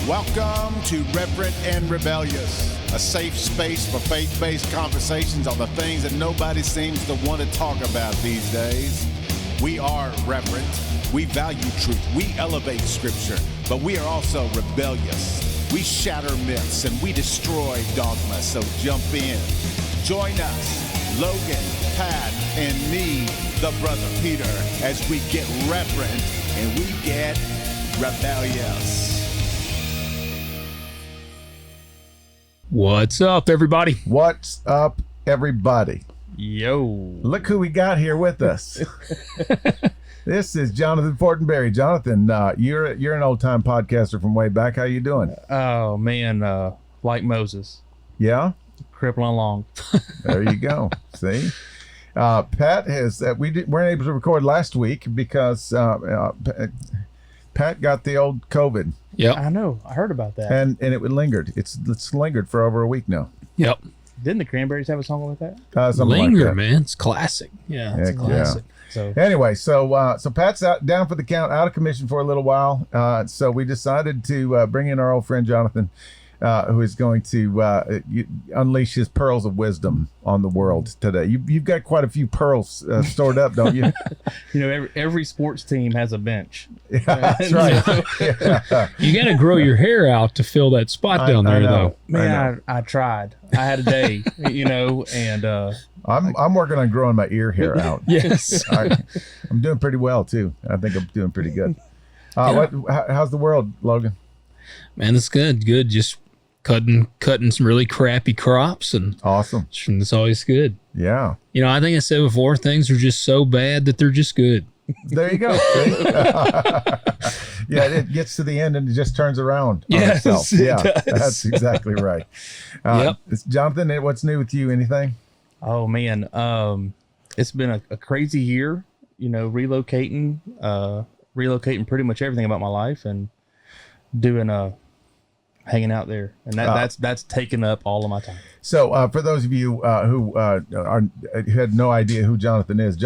Welcome to Reverent and Rebellious, a safe space for faith-based conversations on the things that nobody seems to want to talk about these days. We are reverent, we value truth, we elevate scripture, but we are also rebellious. We shatter myths and we destroy dogma, so jump in. Join us, Logan, Pat, and me, the brother Peter, as we get reverent and we get rebellious. What's up, everybody? What's up, everybody? Yo. Look who we got here with us. This is Jonathan Fortenberry. Jonathan, you're an old-time podcaster from way back. How you doing? Oh, man, like Moses. Yeah? Crippling along. There you go. See? Pat has, weren't able to record last week because Pat got the old COVID. Yep. I know. I heard about that. And it lingered. It's lingered for over a week now. Yep. Didn't the Cranberries have a song like that? Linger, like that. Man. It's classic. Yeah, it's classic. Yeah. So anyway, so Pat's down for the count, out of commission for a little while. So we decided to bring in our old friend Jonathan, who is going to unleash his pearls of wisdom on the world today. You've got quite a few pearls stored up, don't you? You know, every sports team has a bench. Yeah, that's right. Yeah. You got to grow your hair out to fill that spot down there, though. Man, I tried. I had a day, and I'm working on growing my ear hair out. Yes. I'm doing pretty well too. I think I'm doing pretty good. How's the world, Logan? Man, it's good. Good. Just cutting some really crappy crops, and awesome. It's always good. Yeah. You know, I think I said before, things are just so bad that they're just good. There you go. Yeah, it gets to the end and it just turns around on yes, itself. It Yeah, does. That's exactly right. Yep. Jonathan, what's new with you? Anything? Oh man, it's been a crazy year. You know, relocating pretty much everything about my life and doing hanging out there, and that's taken up all of my time. So for those of you who had no idea who Jonathan is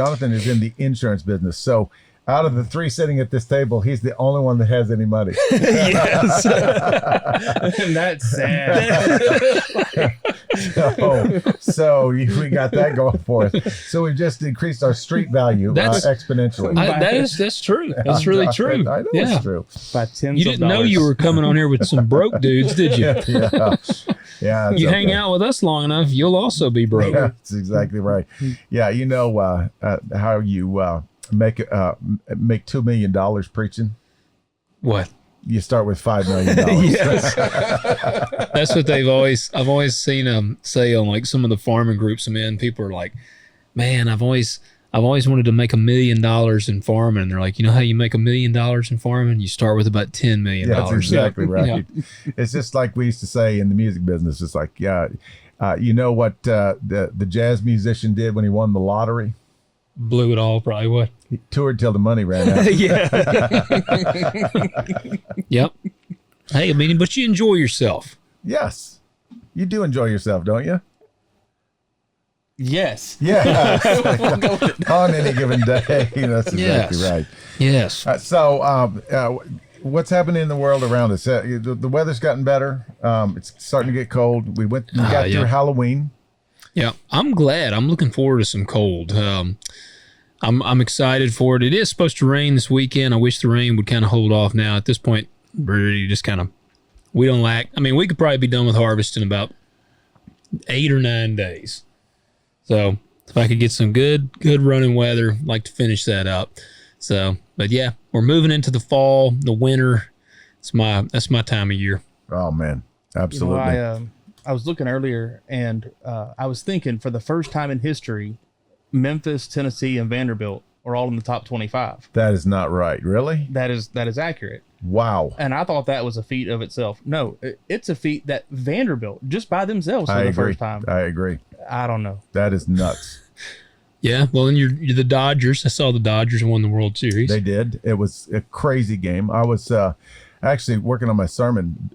in the insurance business. So out of the three sitting at this table, he's the only one that has any money. Yes. And that's sad. So we got that going for us. So we've just increased our street value exponentially. That's true. That's really true. I know it's true. By tens You didn't of know dollars. you were coming on here with some broke dudes, did you? Yeah. You hang out with us long enough, you'll also be broke. Yeah, that's exactly right. Yeah, you know how you make $2 million preaching? What? You start with $5 million. Yes. That's what I've always seen them say on like some of the farming groups I'm in. People are like, man, I've always wanted to make $1 million in farming. And they're like, you know how you make $1 million in farming? You start with about $10 million. Yeah, that's exactly right. Yeah. It's just like we used to say in the music business. It's like, you know what the jazz musician did when he won the lottery? Blew it all, probably. What? He toured till the money ran out. Yeah. Yep. Hey, I mean, but you enjoy yourself. Yes. You do enjoy yourself, don't you? Yes. Yeah. On any given day. That's exactly right. Yes. What's happening in the world around us? The weather's gotten better. It's starting to get cold. We got through Halloween. Yeah, I'm glad. I'm looking forward to some cold. I'm excited for it. It is supposed to rain this weekend. I wish the rain would kind of hold off now. At this point, really just kind of, we don't lack. I mean, we could probably be done with harvest in about 8 or 9 days. So if I could get some good running weather, I'd like to finish that up. So, but yeah, we're moving into the fall, the winter. That's my time of year. Oh man, absolutely. You know, I was looking earlier, and I was thinking, for the first time in history, Memphis, Tennessee, and Vanderbilt are all in the top 25. That is not right. Really? That is accurate. Wow. And I thought that was a feat of itself. No, it's a feat that Vanderbilt, just by themselves, for the first time. I agree. I don't know. That is nuts. Yeah, well, and you're the Dodgers. I saw the Dodgers won the World Series. They did. It was a crazy game. I was actually working on my sermon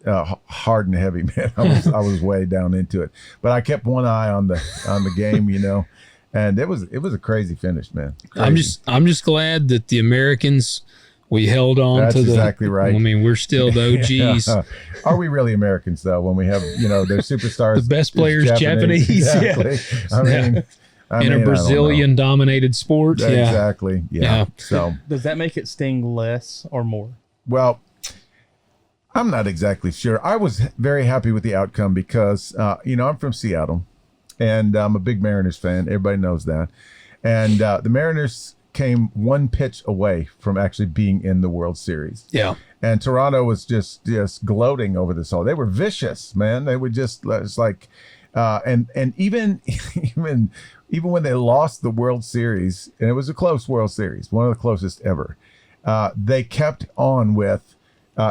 hard and heavy, man. I was way down into it, but I kept one eye on the game, you know, and it was a crazy finish, man. Crazy. I'm just glad that the Americans We held on That's to the. exactly right. I mean, we're still the OGs. Yeah. Are we really Americans though? When we have, their superstars, The best players, Japanese. Exactly. Yeah. In a Brazilian-dominated sport. Yeah. Exactly. Yeah. So Does that make it sting less or more? well, I'm not exactly sure. I was very happy with the outcome because, I'm from Seattle and I'm a big Mariners fan. Everybody knows that. And the Mariners came one pitch away from actually being in the World Series. Yeah. And Toronto was just gloating over this all. They were vicious, man. They would it's like, and even when they lost the World Series, and it was a close World Series, one of the closest ever, they kept on with,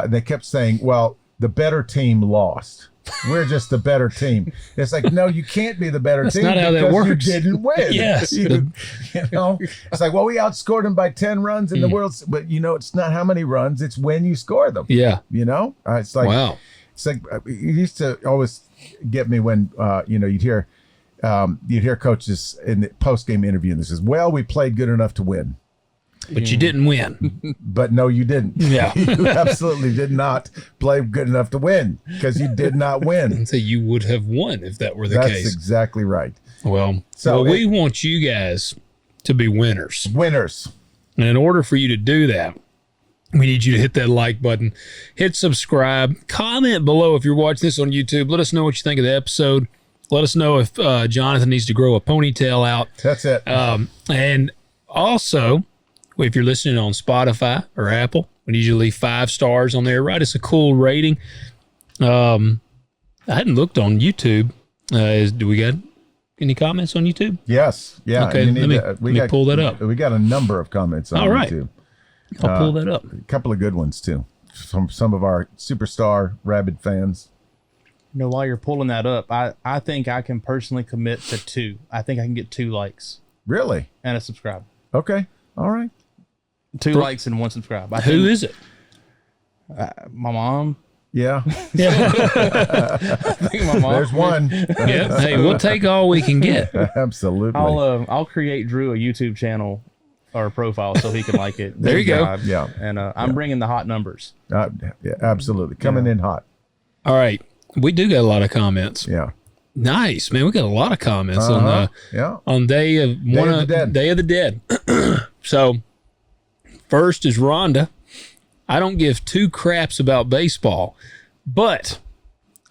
they kept saying, well, the better team lost. We're just the better team. It's like, no, you can't be the better team. That's not how that works. You didn't win. Yes. It's like, well, we outscored them by 10 runs in the world, but it's not how many runs, it's when you score them. Yeah. It's like, wow. It's like, it used to always get me when, you'd hear coaches in the post-game interview and this is, well, we played good enough to win. But you didn't win. But no, you didn't. Yeah. You absolutely did not play good enough to win because you did not win. And so you would have won if that were the That's case. That's exactly right. Well, we want you guys to be winners. Winners. And in order for you to do that, we need you to hit that like button, hit subscribe, comment below if you're watching this on YouTube. Let us know what you think of the episode. Let us know if Jonathan needs to grow a ponytail out. That's it. And also, if you're listening on Spotify or Apple, we need you to leave 5 stars on there. Write us a cool rating. I hadn't looked on YouTube. Do we got any comments on YouTube? Yes. Yeah. Okay, let me pull that up. We got a number of comments on YouTube. I'll pull that up. A couple of good ones, too, from some of our superstar rabid fans. While you're pulling that up, I think I can personally commit to 2. I think I can get 2 likes. Really? And a subscribe. Okay. All right. 2 likes and 1 subscribe. Who is it? My mom. Yeah. I think my mom. There's one. Yeah. Hey, we'll take all we can get. Absolutely. I'll create Drew a YouTube channel or a profile so he can like it. There you go. Yeah. And I'm bringing the hot numbers. Yeah, absolutely. Coming in hot. All right. We do got a lot of comments. Yeah. Nice, man. We got a lot of comments on Day of the Dead. So first is Rhonda. I don't give 2 craps about baseball, but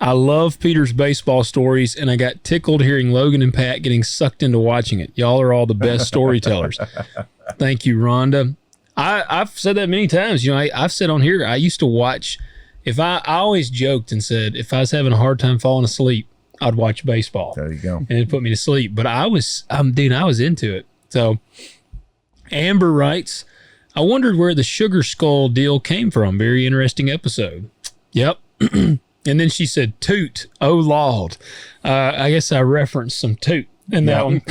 I love Peter's baseball stories, and I got tickled hearing Logan and Pat getting sucked into watching it. Y'all are all the best storytellers. Thank you, Rhonda. I've said that many times. I've said on here, I used to watch, I always joked and said, if I was having a hard time falling asleep, I'd watch baseball. There you go. And it put me to sleep. But I was into it. So Amber writes, I wondered where the sugar skull deal came from. Very interesting episode. Yep. And then she said, toot. Oh, Lord. I guess I referenced some toot in that one.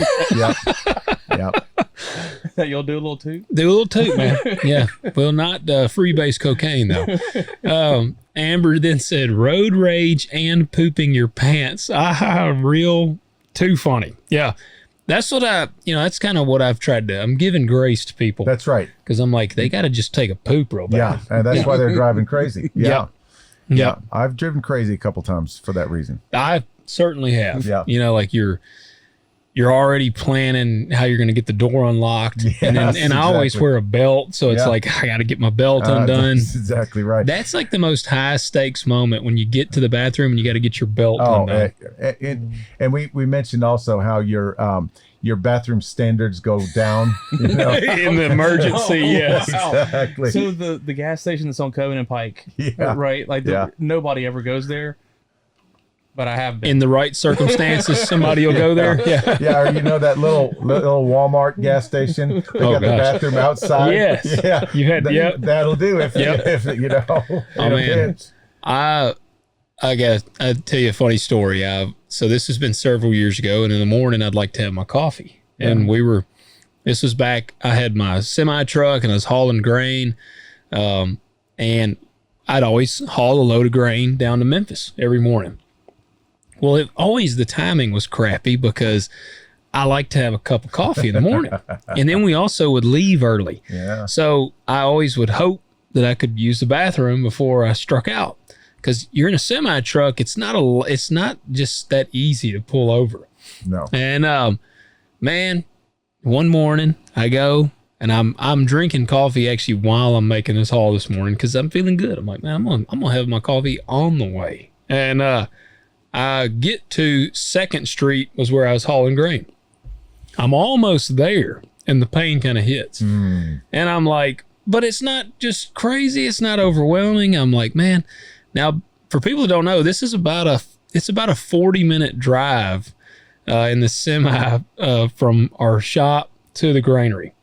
That you'll do a little toot? Do a little toot, man. Yeah. Well, not freebase cocaine, though. Amber then said, road rage and pooping your pants. Real too funny. Yeah. That's what that's kind of what I've tried to, I'm giving grace to people. That's right. Because I'm like, they got to just take a poop real bad. Yeah. And that's why they're driving crazy. Yeah. Yeah. I've driven crazy a couple times for that reason. I certainly have. Yeah. Like you're already planning how you're going to get the door unlocked. Yes, and I always wear a belt. So it's like, I got to get my belt undone. That's exactly right. That's like the most high stakes moment when you get to the bathroom and you got to get your belt undone. And we mentioned also how your bathroom standards go down. In the emergency, yes. Exactly. So the gas station that's on Coven and Pike, right? Like nobody ever goes there. But I have been. In the right circumstances, somebody will go there. Yeah. Yeah, or that little Walmart gas station. They got the bathroom outside. Yes. Yeah. You had that'll do if man. I'll tell you a funny story. So this has been several years ago, and in the morning I'd like to have my coffee. And this was back, I had my semi truck and I was hauling grain. And I'd always haul a load of grain down to Memphis every morning. Well, the timing was crappy because I like to have a cup of coffee in the morning. And then we also would leave early. Yeah. So I always would hope that I could use the bathroom before I struck out. Because you're in a semi truck, it's not just that easy to pull over. No. And man, one morning I go and I'm drinking coffee actually while I'm making this haul this morning because I'm feeling good. I'm like, man, I'm gonna have my coffee on the way. And I get to 2nd Street was where I was hauling grain. I'm almost there, and the pain kind of hits. And I'm like, but it's not just crazy. It's not overwhelming. I'm like, man. Now, for people who don't know, this is about a 40-minute drive in the semi from our shop to the granary.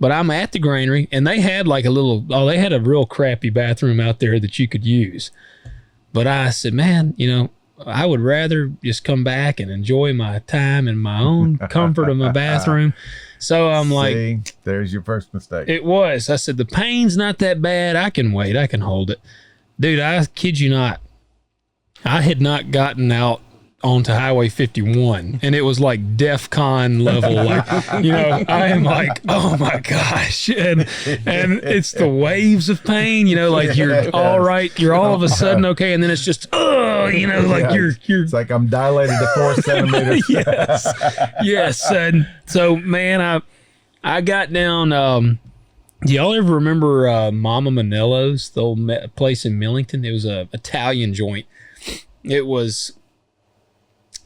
But I'm at the granary, and they had they had a real crappy bathroom out there that you could use. But I said, man, I would rather just come back and enjoy my time in my own comfort of my bathroom. So I'm like, there's your first mistake. It was. I said, the pain's not that bad. I can wait. I can hold it. Dude, I kid you not. I had not gotten out onto Highway 51, and it was like DEFCON level. I am like, oh my gosh. And it's the waves of pain, you're all right. You're all of a sudden okay. And then it's just, you're. It's like I'm dilated to 4 centimeters. Yes. And so, man, I got down, do y'all ever remember Mama Manello's, the old place in Millington? It was a Italian joint. It was,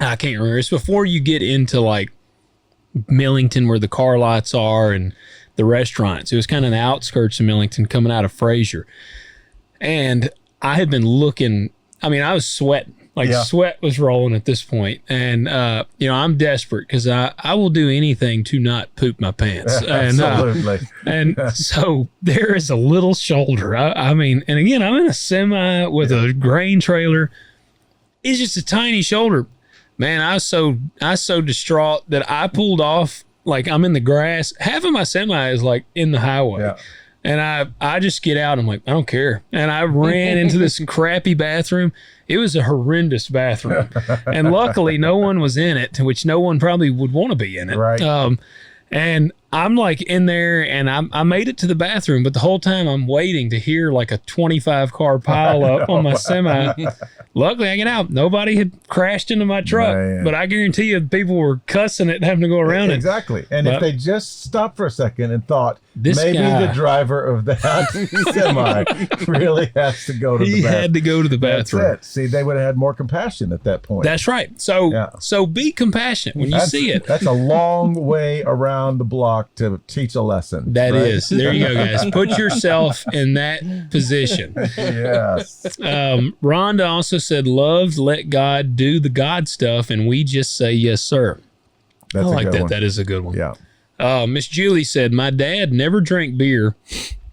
I can't remember. It's before you get into like Millington where the car lots are and the restaurants. It was kind of the outskirts of Millington coming out of Fraser. And I had been looking, I was sweating. Sweat was rolling at this point. And, I'm desperate because I will do anything to not poop my pants. And, Absolutely. And so there is a little shoulder. And again, I'm in a semi with a grain trailer. It's just a tiny shoulder. Man, I was so distraught that I pulled off like I'm in the grass. Half of my semi is like in the highway. Yeah. And I just get out. I'm like, I don't care. And I ran into this crappy bathroom. It was a horrendous bathroom. And luckily no one was in it, which no one probably would want to be in it. Right. And I'm like in there and I made it to the bathroom, but the whole time I'm waiting to hear like a 25 car pile up on my semi. Luckily I get out. Nobody had crashed into my truck, but I guarantee you people were cussing it and having to go around it. Exactly. And if they just stopped for a second and thought, maybe the driver of that semi really has to go to the bathroom. He had to go to the bathroom. That's it. See, they would have had more compassion at that point. That's right. So be compassionate when you see it. That's a long way around the block to teach a lesson. That is. There you go, guys. Put yourself in that position. Yes. Rhonda also said, love, let God do the God stuff, and we just say yes, sir. That's I like that. One. That is a good one. Yeah. Miss Julie said, my dad never drank beer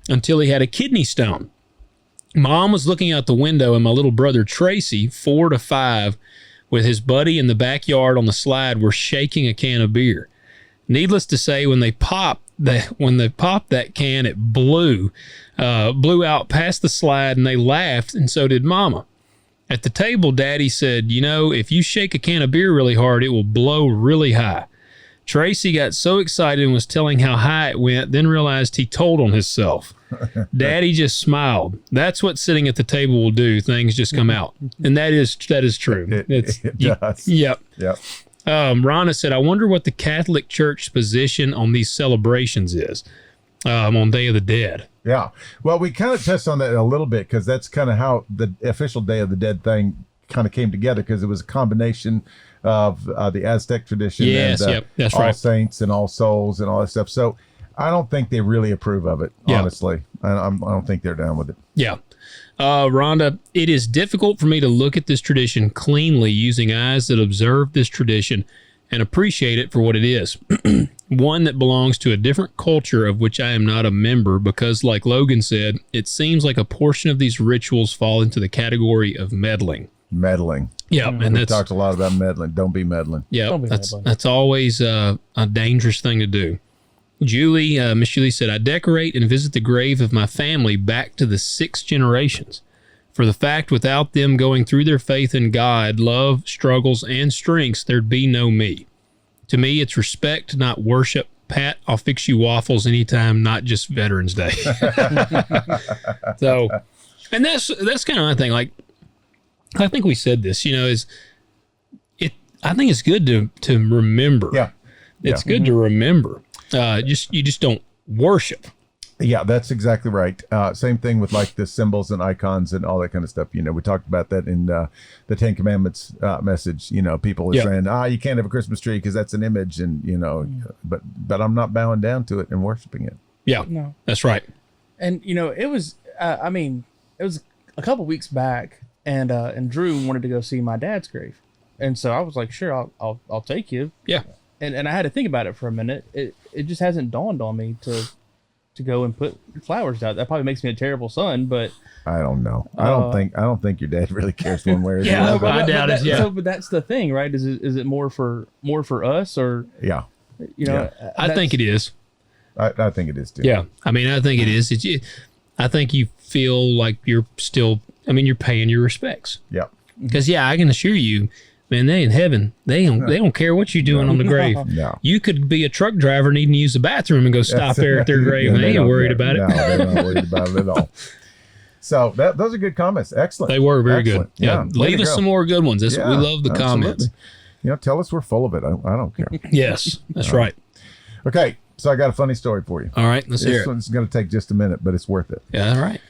until he had a kidney stone. Mom was looking out the window, and my little brother Tracy, 4 to 5, with his buddy in the backyard on the slide, were shaking a can of beer. Needless to say, when they popped that can, it blew out past the slide, and they laughed, and so did Mama. At the table, Daddy said, if you shake a can of beer really hard, it will blow really high. Tracy got so excited and was telling how high it went, then realized he told on himself. Daddy just smiled. That's what sitting at the table will do. Things just come out. And that is true. It does. Yep. Yep. Rhonda said, I wonder what the Catholic Church's position on these celebrations is on Day of the Dead. Yeah. Well, we kind of touched on that a little bit because that's kind of how the official Day of the Dead thing kind of came together, because it was a combination of the Aztec tradition and that's All right. Saints and All Souls and all that stuff. So I don't think they really approve of it, honestly. I don't think they're down with it. Yeah. Rhonda, it is difficult for me to look at this tradition cleanly using eyes that observe this tradition and appreciate it for what it is. One that belongs to a different culture of which I am not a member, because like Logan said, it seems like a portion of these rituals fall into the category of meddling. Yeah, and we talked a lot about meddling. Don't be meddling. Yeah, that's always a dangerous thing to do. Julie, Miss Julie said, I decorate and visit the grave of my family back to the 6 generations. For the fact without them going through their faith in God, love, struggles, and strengths, there'd be no me. To me, it's respect, not worship, Pat, I'll fix you waffles anytime, not just Veterans Day. So, and that's kind of my thing. Like, I think we said this, I think it's good to remember. Yeah. It's good to remember. You just don't worship. Yeah, that's exactly right. Same thing with like the symbols and icons and all that kind of stuff. We talked about that in the Ten Commandments message. People are saying, you can't have a Christmas tree because that's an image, and but I'm not bowing down to it and worshiping it. Yeah, No. that's right. And it was, it was a couple weeks back, and Drew wanted to go see my dad's grave, and so I was like, sure, I'll take you. Yeah, and I had to think about it for a minute. It just hasn't dawned on me to go and put flowers out. That probably makes me a terrible son, but I don't know. I don't think your dad really cares one way or the Yeah, other. I doubt it. Yeah, but that's the thing, right? Is it more for us, or Yeah, I think it is. I think it is too. Yeah, I think it is. I think you feel like you're still. You're paying your respects. Yeah. Because I can assure you, man, they in heaven, they don't care what you're doing on the grave. No. You could be a truck driver needing to use the bathroom and go stop there at their grave, and they ain't worried about it. No, they're not worried about it at all. So those are good comments. Excellent. They were very Excellent. good. Yeah, Way leave to us go. some more good ones. We love the absolutely. comments. Tell us we're full of it. I don't care. Yes, that's right. Okay, so I got a funny story for you. All right, let's hear This it. one's going to take just a minute, but it's worth it. Yeah, all right.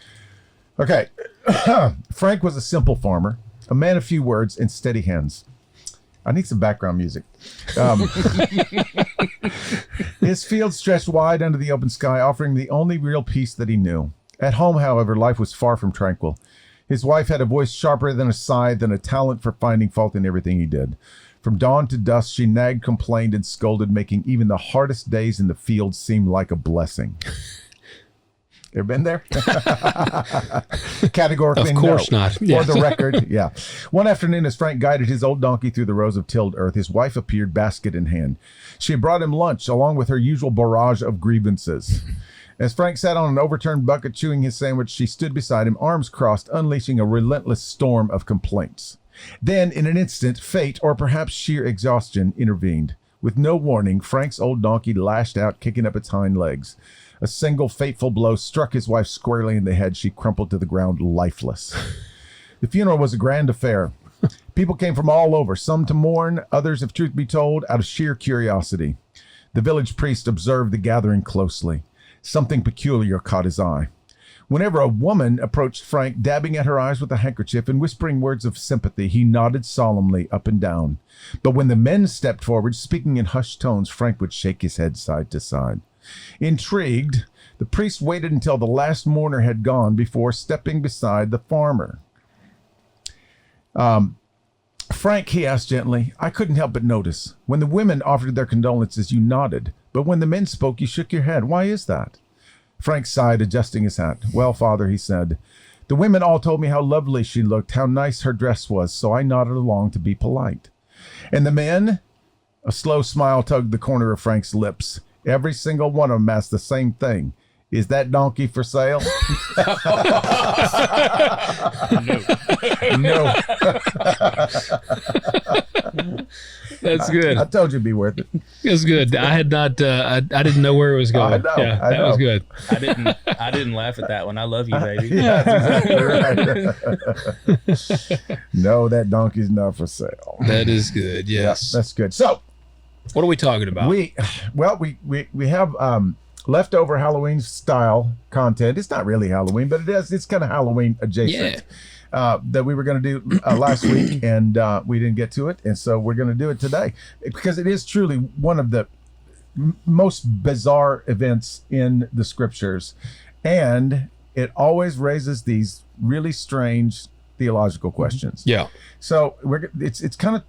Okay. Frank was a simple farmer, a man of few words and steady hands. I need some background music. His field stretched wide under the open sky, offering the only real peace that he knew. At home, however, life was far from tranquil. His wife had a voice sharper than a scythe and a talent for finding fault in everything he did. From dawn to dusk, she nagged, complained, and scolded, making even the hardest days in the field seem like a blessing. Ever been there? Categorically, Of course no. not. For Yeah. the record, yeah. One afternoon, as Frank guided his old donkey through the rows of tilled earth, his wife appeared, basket in hand. She had brought him lunch, along with her usual barrage of grievances. As Frank sat on an overturned bucket chewing his sandwich, she stood beside him, arms crossed, unleashing a relentless storm of complaints. Then, in an instant, fate, or perhaps sheer exhaustion, intervened. With no warning, Frank's old donkey lashed out, kicking up its hind legs. A single fateful blow struck his wife squarely in the head. She crumpled to the ground, lifeless. The funeral was a grand affair. People came from all over, some to mourn, others, if truth be told, out of sheer curiosity. The village priest observed the gathering closely. Something peculiar caught his eye. Whenever a woman approached Frank, dabbing at her eyes with a handkerchief and whispering words of sympathy, he nodded solemnly up and down. But when the men stepped forward, speaking in hushed tones, Frank would shake his head side to side. Intrigued, the priest waited until the last mourner had gone before stepping beside the farmer. Frank, he asked gently, I couldn't help but notice. When the women offered their condolences, you nodded. But when the men spoke, you shook your head. Why is that? Frank sighed, adjusting his hat. Well, Father, he said, the women all told me how lovely she looked, how nice her dress was, so I nodded along to be polite. And the men? A slow smile tugged the corner of Frank's lips. Every single one of them asked the same thing. Is that donkey for sale? No. That's good. I told you it'd be worth it. That's good. I had not. I didn't know where it was going. I know, Yeah, I that know. was good. I didn't laugh at that one. I love you, baby. Yeah, that's exactly right. No, that donkey's not for sale. That is good. Yeah, Yes. that's good. So What are we talking about? we have leftover Halloween style content. It's not really Halloween, but it's kind of Halloween adjacent. That we were going to do last week, and we didn't get to it, and so we're going to do it today because it is truly one of the most bizarre events in the scriptures, and it always raises these really strange theological questions. Yeah. So it's kind of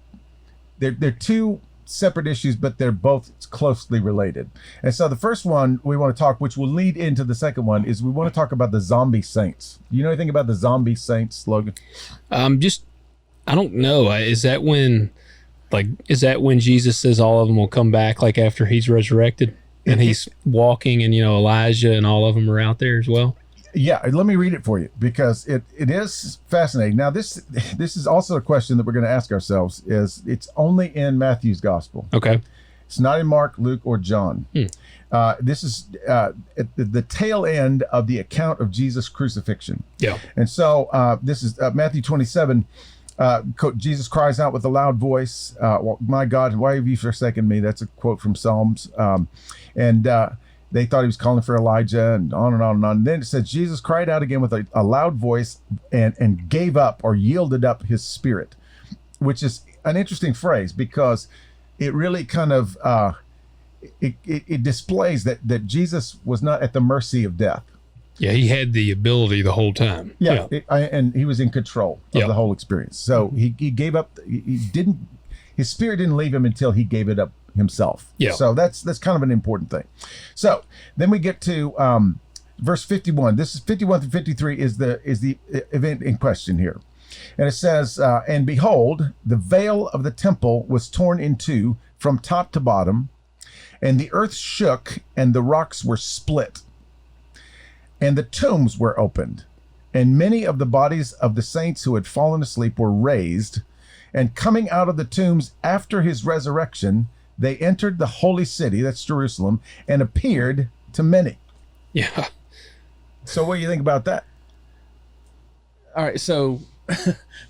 they're two separate issues, but they're both closely related. And so the first one we want to talk, which will lead into the second one, is we want to talk about the zombie saints. You know anything about the zombie saints, Logan? I don't know. Is that when Jesus says all of them will come back, like after he's resurrected and he's walking, and Elijah and all of them are out there as well? Yeah, let me read it for you because it is fascinating. Now, this is also a question that we're going to ask ourselves. It's only in Matthew's gospel. Okay. It's not in Mark, Luke, or John. This is at the tail end of the account of Jesus' crucifixion. Yeah. And so this is Matthew 27. Jesus cries out with a loud voice, well, my God, why have you forsaken me? That's a quote from Psalms. And they thought he was calling for Elijah, and on and on and on. And then it says, Jesus cried out again with a loud voice and gave up or yielded up his spirit, which is an interesting phrase because it really kind of, it displays that Jesus was not at the mercy of death. Yeah, he had the ability the whole time. Yeah, and he was in control of the whole experience. So he gave up. His spirit didn't leave him until he gave it up himself. Yeah. So that's kind of an important thing. So then we get to verse 51. This is 51 through 53 is the event in question here, and it says, "And behold, the veil of the temple was torn in two from top to bottom, and the earth shook, and the rocks were split." And the tombs were opened, and many of the bodies of the saints who had fallen asleep were raised. And coming out of the tombs after his resurrection, they entered the holy city, that's Jerusalem, and appeared to many. Yeah. So what do you think about that? All right, so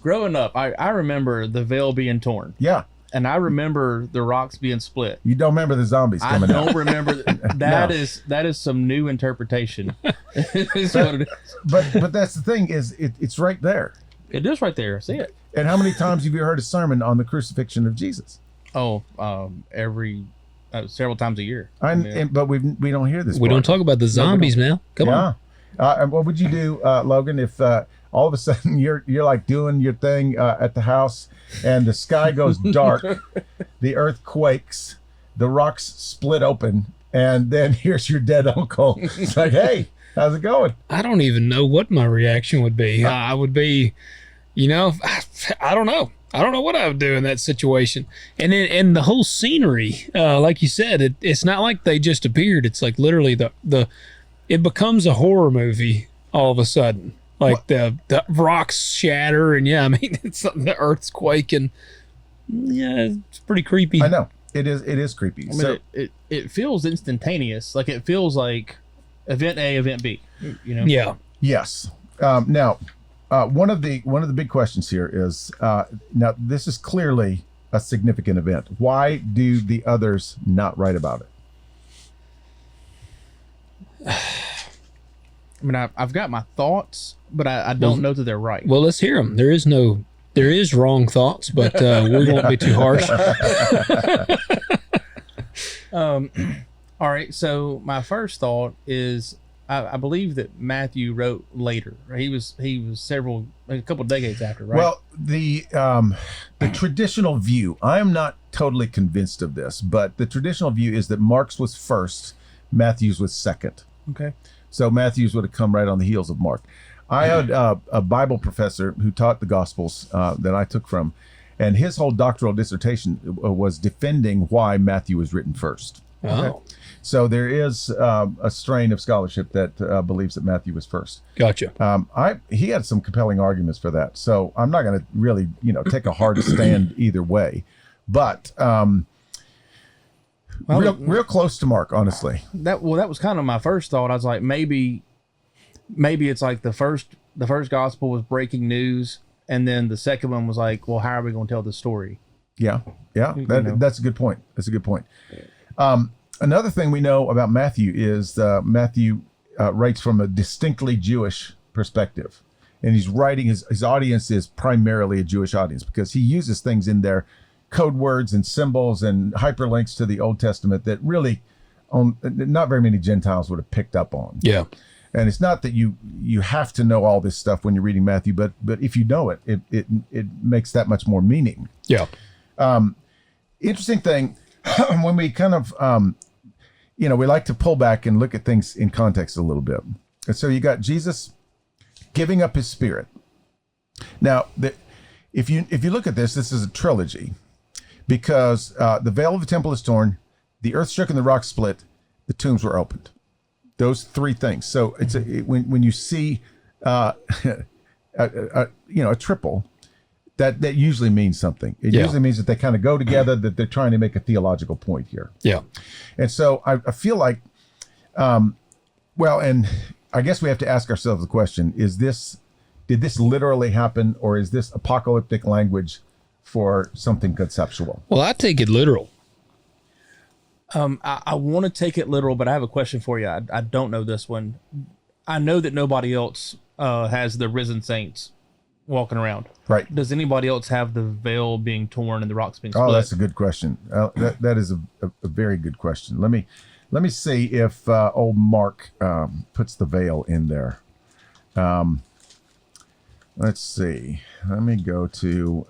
growing up, I remember the veil being torn. Yeah. And I remember the rocks being split. You don't remember the zombies coming out. I don't remember that. No. That is some new interpretation. Is what it is. But that's the thing is it's right there. It is right there. See it. And how many times have you heard a sermon on the crucifixion of Jesus? Oh, every several times a year. But we don't hear this. We don't talk about the zombies, man. Come on. And what would you do, Logan, if all of a sudden you're like doing your thing at the house and the sky goes dark, the earth quakes, the rocks split open, and then here's your dead uncle. It's like, hey, how's it going? I don't even know what my reaction would be. I would be, I don't know. I don't know what I would do in that situation. And the whole scenery, like you said, it's not like they just appeared. It's like literally it becomes a horror movie all of a sudden. Like the rocks shatter and it's the earth's quaking. Yeah, it's pretty creepy. I know. It is creepy. I mean, it feels instantaneous. Like it feels like event A, event B. Yeah. Yes. Now, one of the big questions here is now this is clearly a significant event. Why do the others not write about it? I mean, I've got my thoughts, but I don't know that they're right. Well, let's hear them. There is wrong thoughts, but we won't be too harsh. All right. So my first thought is I believe that Matthew wrote later. He was a couple decades after, right? Well, the traditional view, I am not totally convinced of this, but the traditional view is that Mark's was first, Matthew's was second. Okay. So Matthew's would have come right on the heels of Mark. I had a Bible professor who taught the Gospels that I took from, and his whole doctoral dissertation was defending why Matthew was written first. Oh. Okay? So there is a strain of scholarship that believes that Matthew was first. Gotcha. He had some compelling arguments for that. So I'm not going to really, take a hard stand either way. But real close to Mark, honestly. That was kind of my first thought. I was like, maybe it's like the first gospel was breaking news, and then the second one was like, well, how are we going to tell the story? Yeah. That's a good point. Another thing we know about Matthew is Matthew writes from a distinctly Jewish perspective, and he's writing his audience is primarily a Jewish audience because he uses things in there, code words and symbols and hyperlinks to the Old Testament that really not very many Gentiles would have picked up on. Yeah. And it's not that you have to know all this stuff when you're reading Matthew, but if you know it makes that much more meaning. Yeah. Interesting thing when we kind of we like to pull back and look at things in context a little bit. And so you got Jesus giving up his spirit. Now, if you look at this is a trilogy because the veil of the temple is torn, the earth shook and the rocks split, the tombs were opened. Those three things. So it's when you see a triple, that usually means something. It usually means that they kind of go together, that they're trying to make a theological point here. Yeah. And so I feel like Well, and I guess we have to ask ourselves the question, did this literally happen, or is this apocalyptic language for something conceptual? Well, I take it literal. I want to take it literal, but I have a question for you. I don't know this one. I know that nobody else has the risen saints walking around. Right. Does anybody else have the veil being torn and the rocks being split? Oh, that's a good question. That is a very good question. Let me see if old Mark puts the veil in there. Let's see. Let me go to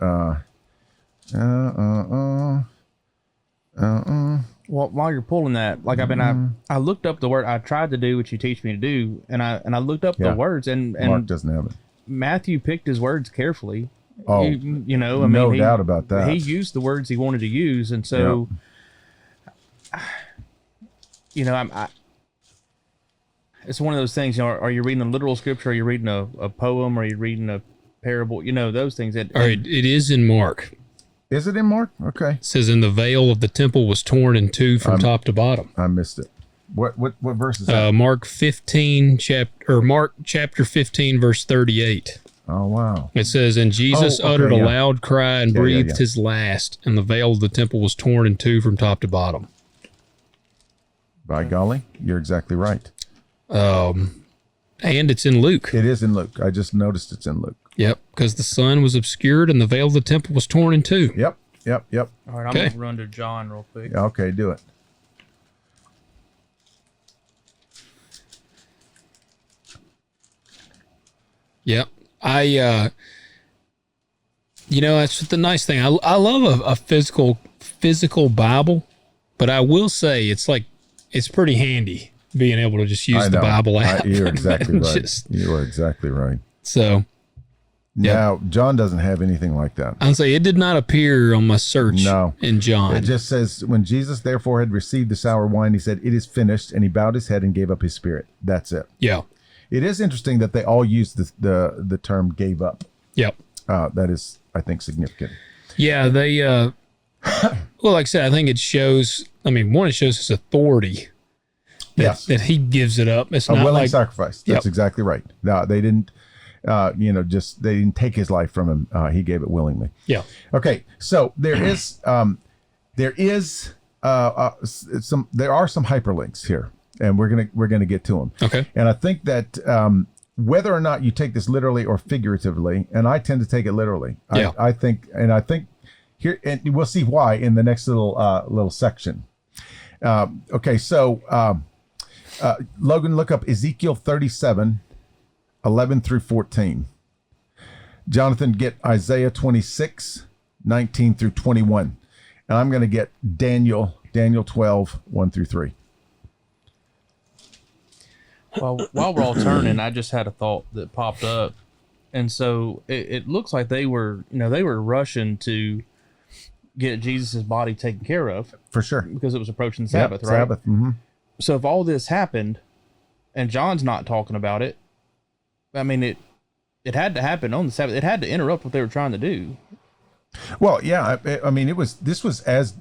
Well, while you're pulling that, like I looked up the word. I tried to do what you teach me to do, and I looked up the words, and Mark doesn't have it. Matthew picked his words carefully. Oh, you know, no doubt about that. He used the words he wanted to use, and so, you know, it's one of those things. You know, are you reading a literal scripture? Are you reading a poem? Are you reading a parable? You know, those things. All right, it is in Mark. Is it in Mark? Okay. It says, "And the veil of the temple was torn in two from top to bottom." I missed it. What verse is that? Mark chapter 15, verse 38. Oh, wow. It says, "And Jesus uttered a loud cry and breathed his last, and the veil of the temple was torn in two from top to bottom." By golly, you're exactly right. And it's in Luke. It is in Luke. I just noticed it's in Luke. Yep, because the sun was obscured and the veil of the temple was torn in two. Yep. All right, I'm going to run to John real quick. Okay, do it. Yep. That's the nice thing. I love a physical Bible, but I will say it's pretty handy being able to just use the Bible app. You're exactly right. You are exactly right. So, now John doesn't have anything like that. I'll say it did not appear on my search in John. It just says, when Jesus therefore had received the sour wine, he said, "It is finished," and he bowed his head and gave up his spirit. That's it. Yeah. It is interesting that they all use the term "gave up." Yep. That is, I think, significant. Yeah, they. Well, like I said, I think it shows. I mean, one, it shows his authority. That he gives it up. It's a not willing like sacrifice. That's exactly right. No, they didn't. They didn't take his life from him. He gave it willingly. Yeah. Okay. So there are some hyperlinks here, and we're gonna get to them. Okay. And I think that whether or not you take this literally or figuratively, and I tend to take it literally. Yeah. I think here, and we'll see why in the next little section. Okay. So Logan, look up Ezekiel 37. 11 through 14. Jonathan, get Isaiah 26, 19 through 21. And I'm going to get Daniel 12, 1 through 3. Well, while we're all turning, I just had a thought that popped up. And so it looks like they were rushing to get Jesus' body taken care of. For sure. Because it was approaching the Sabbath, right? Sabbath. Mm-hmm. So if all this happened and John's not talking about it, I mean, it had to happen on the Sabbath. It had to interrupt what they were trying to do. Well, yeah. I mean, this was as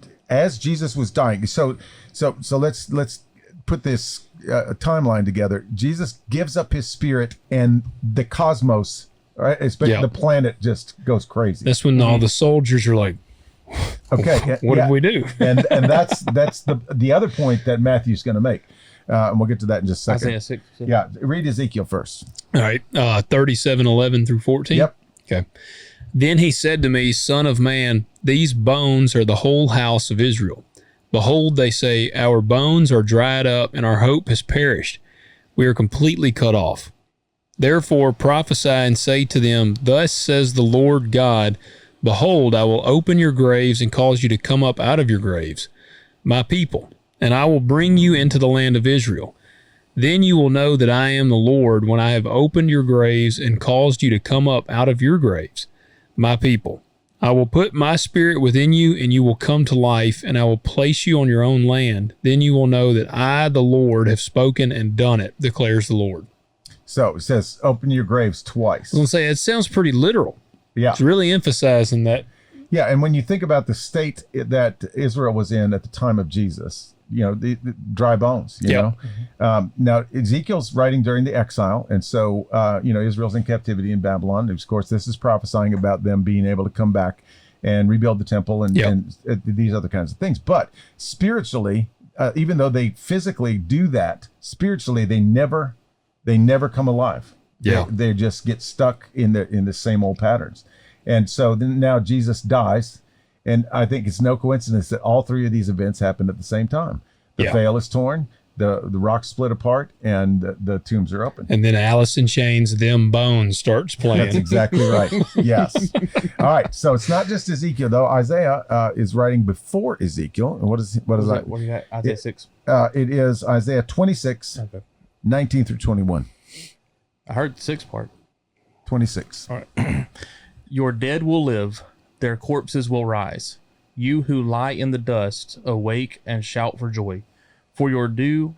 Jesus was dying. So let's put this timeline together. Jesus gives up his spirit, and the cosmos, right, especially the planet, just goes crazy. That's when all the soldiers are like, "Okay, what did we do?" and that's the other point that Matthew's going to make. And we'll get to that in just a second. Isaiah 6. Yeah, read Ezekiel first. All right, 37, 11 through 14. Yep. Okay. Then he said to me, "Son of man, these bones are the whole house of Israel. Behold, they say, our bones are dried up, and our hope has perished. We are completely cut off. Therefore prophesy and say to them, Thus says the Lord God, Behold, I will open your graves and cause you to come up out of your graves, my people, and I will bring you into the land of Israel. Then you will know that I am the Lord when I have opened your graves and caused you to come up out of your graves, my people. I will put my spirit within you, and you will come to life, and I will place you on your own land. Then you will know that I, the Lord, have spoken and done it, declares the Lord." So it says, open your graves twice. I was going to say, it sounds pretty literal. Yeah. It's really emphasizing that Yeah, and when you think about the state that Israel was in at the time of Jesus, the dry bones, you know. Now, Ezekiel's writing during the exile, and so, Israel's in captivity in Babylon. Of course, this is prophesying about them being able to come back and rebuild the temple and these other kinds of things. But spiritually, even though they physically do that, spiritually, they never come alive. Yeah. They just get stuck in the same old patterns. And so then now Jesus dies. And I think it's no coincidence that all three of these events happened at the same time. The veil is torn, the rocks split apart, and the tombs are open. And then Alice in Chains, Them Bones starts playing. That's exactly right. Yes. All right. So it's not just Ezekiel, though. Isaiah is writing before Ezekiel. And what do you got? Isaiah 6. It is Isaiah 26, 19 through 21. I heard the 6 part. 26. All right. Your dead will live. Their corpses will rise. You who lie in the dust, awake and shout for joy. For your dew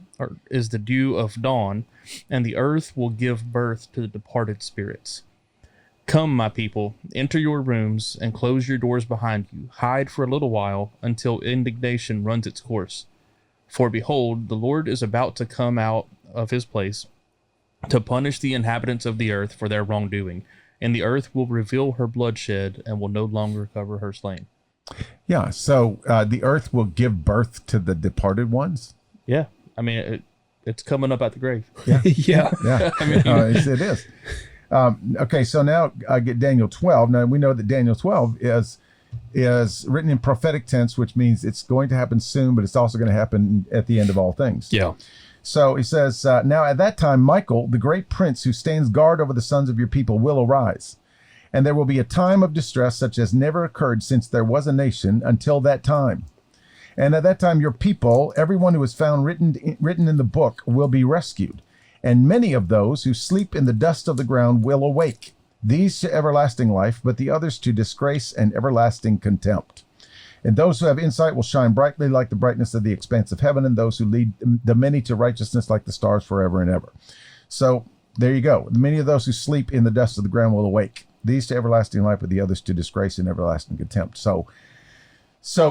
is the dew of dawn, and the earth will give birth to the departed spirits. Come, my people, enter your rooms and close your doors behind you. Hide for a little while until indignation runs its course. For behold, the Lord is about to come out of his place to punish the inhabitants of the earth for their wrongdoing. And the earth will reveal her bloodshed and will no longer cover her slain. Yeah, so the earth will give birth to the departed ones. Yeah, I mean, it's coming up at the grave. Yeah, Yeah. I mean, it is. Okay, so now I get Daniel 12. Now we know that Daniel 12 is written in prophetic tense, which means it's going to happen soon, but it's also going to happen at the end of all things. Yeah. So he says, now at that time, Michael, the great prince who stands guard over the sons of your people, will arise. And there will be a time of distress such as never occurred since there was a nation until that time. And at that time, your people, everyone who is found written in the book, will be rescued. And many of those who sleep in the dust of the ground will awake, these to everlasting life, but the others to disgrace and everlasting contempt. And those who have insight will shine brightly like the brightness of the expanse of heaven, and those who lead the many to righteousness like the stars forever and ever. So there you go. Many of those who sleep in the dust of the ground will awake, these to everlasting life, but the others to disgrace and everlasting contempt. So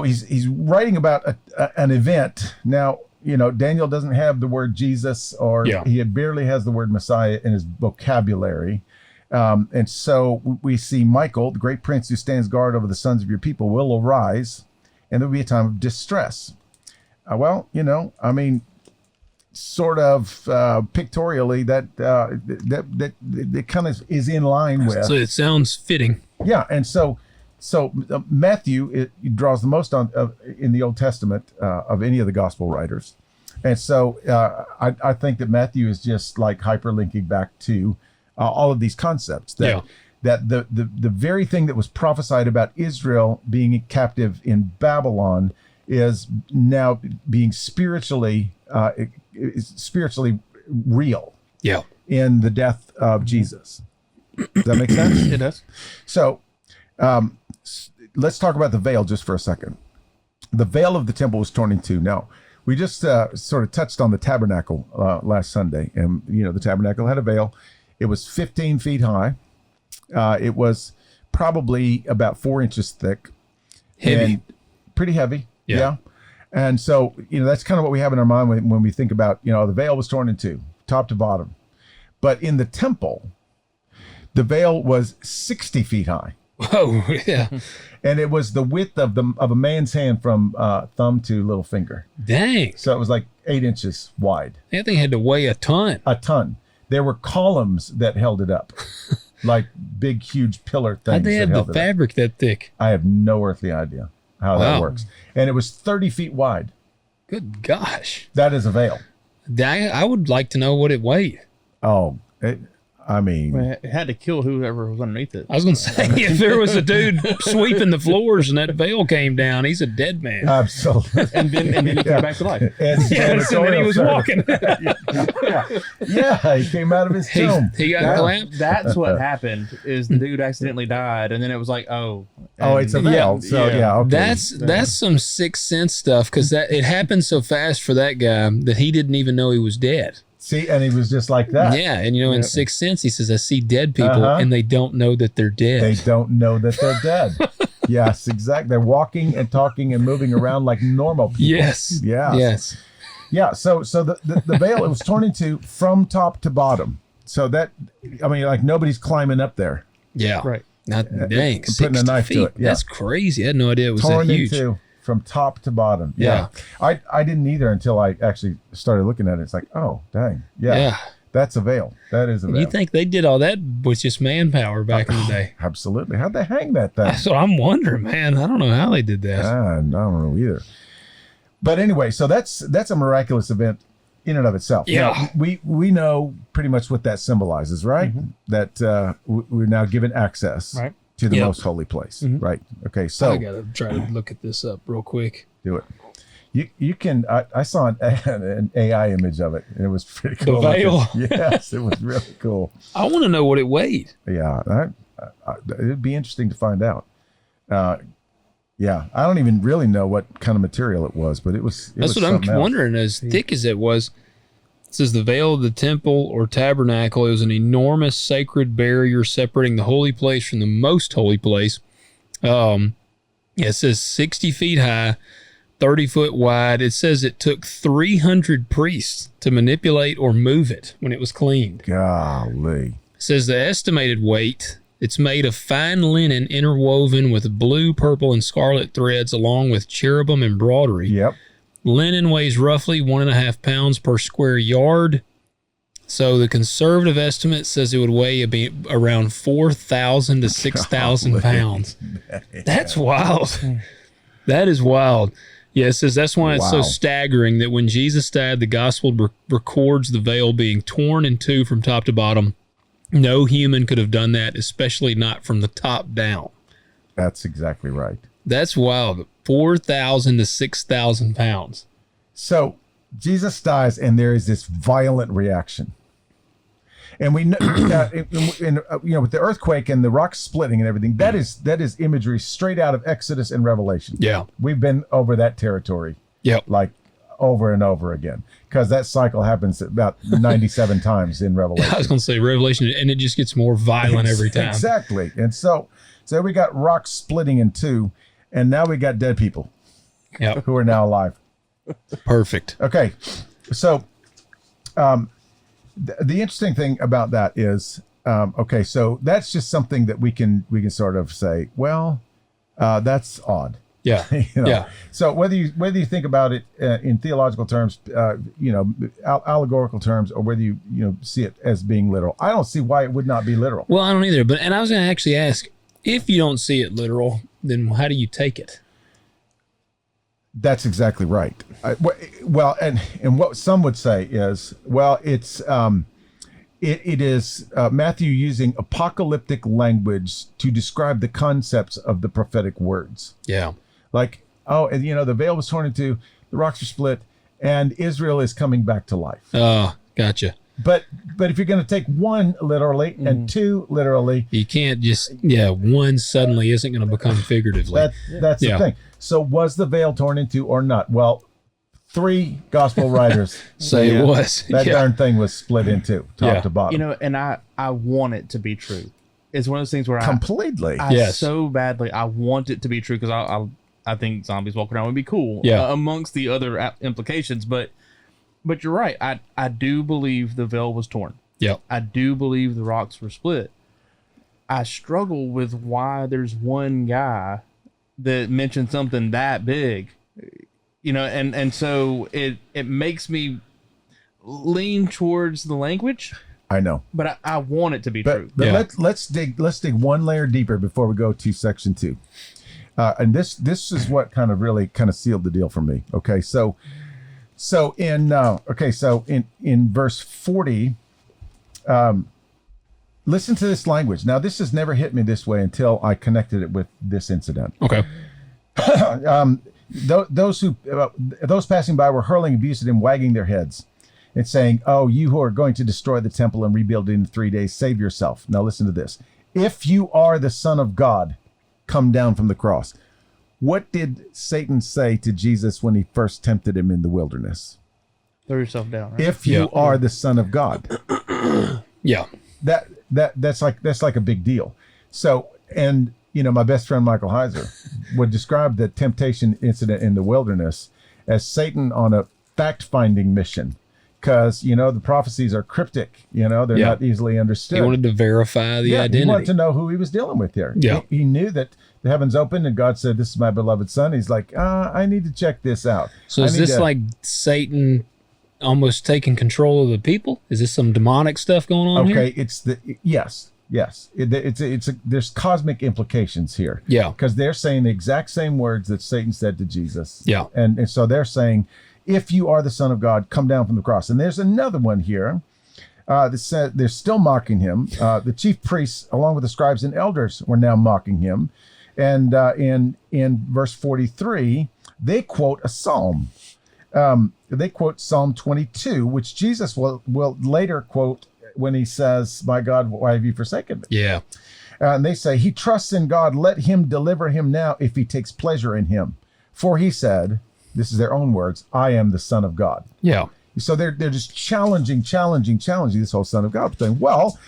he's writing about an event. Now, Daniel doesn't have the word Jesus, or he barely has the word Messiah in his vocabulary. And so we see Michael, the great prince who stands guard over the sons of your people, will arise, and there will be a time of distress. Sort of pictorially, that kind of is in line with. So it sounds fitting. Yeah, and so Matthew draws the most on in the Old Testament of any of the gospel writers, and so I think that Matthew is just like hyperlinking back to all of these concepts that the very thing that was prophesied about Israel being captive in Babylon is now being spiritually real in the death of Jesus. Does that make sense? It does. So let's talk about the veil just for a second. The veil of the temple was torn in two. Now, we just sort of touched on the tabernacle last Sunday, and the tabernacle had a veil. It was 15 feet high. It was probably about 4 inches thick. Heavy. Pretty heavy. Yeah. And so, that's kind of what we have in our mind when we think about, the veil was torn in two, top to bottom. But in the temple, the veil was 60 feet high. Oh, yeah. And it was the width of a man's hand from thumb to little finger. Dang. So it was like 8 inches wide. That thing had to weigh a ton. A ton. There were columns that held it up, like big, huge pillar things. How'd they have the fabric that thick? I have no earthly idea how that works. And it was 30 feet wide. Good gosh. That is a veil. I would like to know what it weighed. Oh, it It had to kill whoever was underneath it. I was going to say, if there was a dude sweeping the floors and that veil came down, he's a dead man. Absolutely. and then he came back to life. And then he was walking. Yeah, he came out of his tomb. He got clamped. That's what happened. Is the dude accidentally died, and then it was like, it's a veil. Okay. That's some Sixth Sense stuff, because it happened so fast for that guy that he didn't even know he was dead. See, and he was just like that. Yeah, and in Sixth Sense, he says, I see dead people, and they don't know that they're dead. They don't know that they're dead. Yes, exactly. They're walking and talking and moving around like normal people. Yes. Yeah. Yes. Yeah. So the veil, it was torn into from top to bottom. So that, I mean, like nobody's climbing up there. Yeah. Right. Not dang. Putting a 60 knife feet. to it. Yeah. That's crazy. I had no idea it was Torn that huge. into from top to bottom. Yeah. I didn't either until I actually started looking at it. It's like, oh, dang. Yeah. Yeah. That's a veil. That is a veil. You think they did all that with just manpower back in the day? Absolutely. How'd they hang that thing? That's what I'm wondering, man. I don't know how they did that. I don't know either. But anyway, so that's a miraculous event in and of itself. Yeah. Now, we know pretty much what that symbolizes, right? That we're now given access Right. to the Yep. most holy place, right? Okay, so I gotta try to look at this up real quick. do it. You can. I saw an AI image of it, and it was pretty cool. The veil? Yes, it was really cool. I want to know what it weighed. Yeah, it'd be interesting to find out. Yeah, I don't even really know what kind of material it was, but it was. That's what I'm wondering. As thick as it was, it says the veil of the temple or tabernacle is an enormous sacred barrier separating the holy place from the most holy place. It says 60 feet high, 30 foot wide. It says it took 300 priests to manipulate or move it when it was cleaned. Golly. It says the estimated weight. It's made of fine linen interwoven with blue, purple, and scarlet threads along with cherubim embroidery. Yep. Linen weighs roughly 1.5 pounds per square yard. So the conservative estimate says it would weigh around 4,000 to 6,000 pounds. That's wild. That is wild. Yeah, it says that's why it's so staggering that when Jesus died, the gospel records the veil being torn in two from top to bottom. No human could have done that, especially not from the top down. That's exactly right. That's wild. 4,000 to 6,000 pounds. So Jesus dies, and there is this violent reaction. And we know, with the earthquake and the rocks splitting and everything, that is imagery straight out of Exodus and Revelation. Yeah. We've been over that territory. Yep. Like over and over again, because that cycle happens about 97 times in Revelation. I was going to say Revelation, and it just gets more violent every time. Exactly. And so we got rocks splitting in two, and now we got dead people who are now alive. Perfect. Okay. So the interesting thing about that is, so that's just something that we can sort of say, well, that's odd. Yeah. Yeah. So whether you think about it in theological terms, allegorical terms, or whether you see it as being literal, I don't see why it would not be literal. Well, I don't either. And I was going to actually ask, if you don't see it literal, then how do you take it? That's exactly right. Well, and what some would say is, well, it's it is Matthew using apocalyptic language to describe the concepts of the prophetic words. Yeah. Like, and the veil was torn in two, the rocks are split, and Israel is coming back to life. Oh, gotcha. But if you're going to take one literally and two literally, you can't just one suddenly isn't going to become figuratively. That's the thing. So was the veil torn in two or not? Well, 3 gospel writers say it was. That darn thing was split in two, top to bottom. And I want it to be true. It's one of those things where completely. I so badly I want it to be true, because I think zombies walking around would be cool. Amongst the other implications, but you're right. I do believe the veil was torn. Yep. I do believe the rocks were split. I struggle with why there's one guy that mentioned something that big, and so it makes me lean towards the language. I know, but I want it to be true. But let's dig one layer deeper before we go to section 2. And this is what kind of sealed the deal for me. Okay, so in verse 40, listen to this language. Now, this has never hit me this way until I connected it with this incident. Okay. Those passing by were hurling abuse at him, wagging their heads, and saying, "Oh, you who are going to destroy the temple and rebuild it in 3 days, save yourself." Now, listen to this. If you are the Son of God, come down from the cross. What did Satan say to Jesus when he first tempted him in the wilderness? Throw yourself down. Right? If you are the Son of God. Yeah. That's like a big deal. So, and my best friend Michael Heiser would describe the temptation incident in the wilderness as Satan on a fact-finding mission, because the prophecies are cryptic. They're not easily understood. He wanted to verify the identity. He wanted to know who he was dealing with here. Yeah. He knew that the heavens opened and God said, "This is my beloved son." He's like, I need to check this out. So is this like Satan almost taking control of the people? Is this some demonic stuff going on here? Okay, yes. There's cosmic implications here. Yeah. Because they're saying the exact same words that Satan said to Jesus. Yeah. And so they're saying, if you are the Son of God, come down from the cross. And there's another one here that said they're still mocking him. The chief priests, along with the scribes and elders, were now mocking him. And in verse 43, they quote a psalm. They quote Psalm 22, which Jesus will later quote when he says, "My God, why have you forsaken me?" Yeah. And they say, "He trusts in God. Let him deliver him now if he takes pleasure in him. For he said," this is their own words, "I am the Son of God." Yeah. So they're just challenging this whole Son of God thing. Well,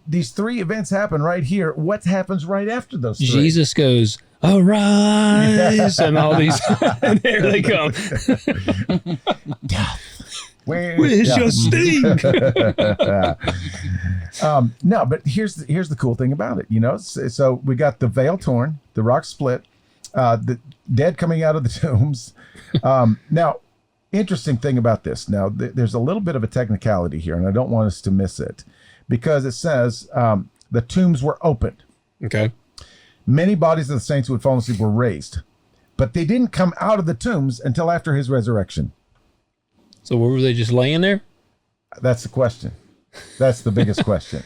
these three events happen right here. What happens right after those three? Jesus goes, "Arise," and all these, and there they come. Where's your sting? No, but here's the cool thing about it. So we got the veil torn, the rock split, the dead coming out of the tombs. Now, interesting thing about this. Now, there's a little bit of a technicality here, and I don't want us to miss it, because it says the tombs were opened. Okay. Many bodies of the saints who had fallen asleep were raised, but they didn't come out of the tombs until after his resurrection. So were they just laying there? That's the question. That's the biggest question.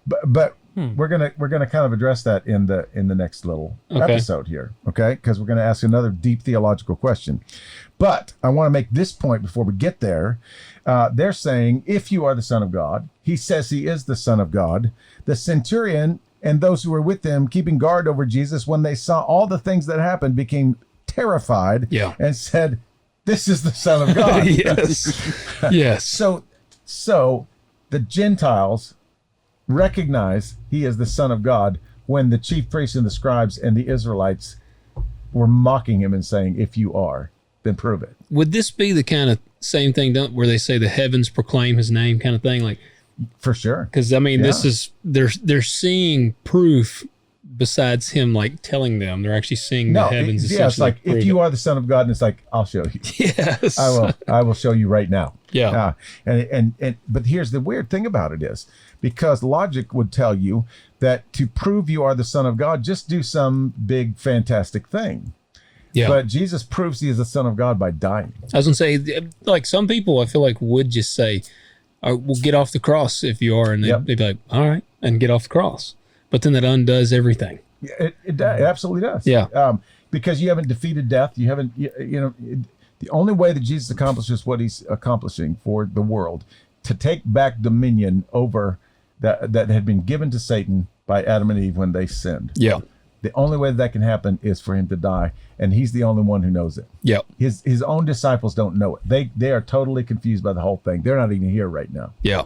But we're gonna kind of address that in the next little episode here, okay? Because we're gonna ask another deep theological question. But I want to make this point before we get there. They're saying, if you are the Son of God, he says he is the Son of God. The centurion and those who were with him, keeping guard over Jesus, when they saw all the things that happened, became terrified and said, "This is the Son of God." Yes. So the Gentiles recognize he is the Son of God when the chief priests and the scribes and the Israelites were mocking him and saying, "If you are, then prove it." Would this be the kind of same thing where they say the heavens proclaim his name kind of thing? Like, for sure. Because this is they're seeing proof besides him like telling them. They're actually seeing the heavens. Yeah, it's like, if you are the Son of God, and it's like, I'll show you. Yes, I will show you right now. Yeah. But here's the weird thing about it is, because logic would tell you that to prove you are the Son of God, just do some big fantastic thing. Yeah. But Jesus proves he is the Son of God by dying. I was gonna say, like, some people I feel like would just say, "We'll get off the cross if you are," and they'd be like, "All right," and get off the cross. But then that undoes everything. It absolutely does. Yeah. Because you haven't defeated death. You haven't, the only way that Jesus accomplishes what he's accomplishing for the world, to take back dominion over that had been given to Satan by Adam and Eve when they sinned. Yeah. The only way that can happen is for him to die, and he's the only one who knows it. Yeah. His own disciples don't know it. They are totally confused by the whole thing. They're not even here right now. Yeah.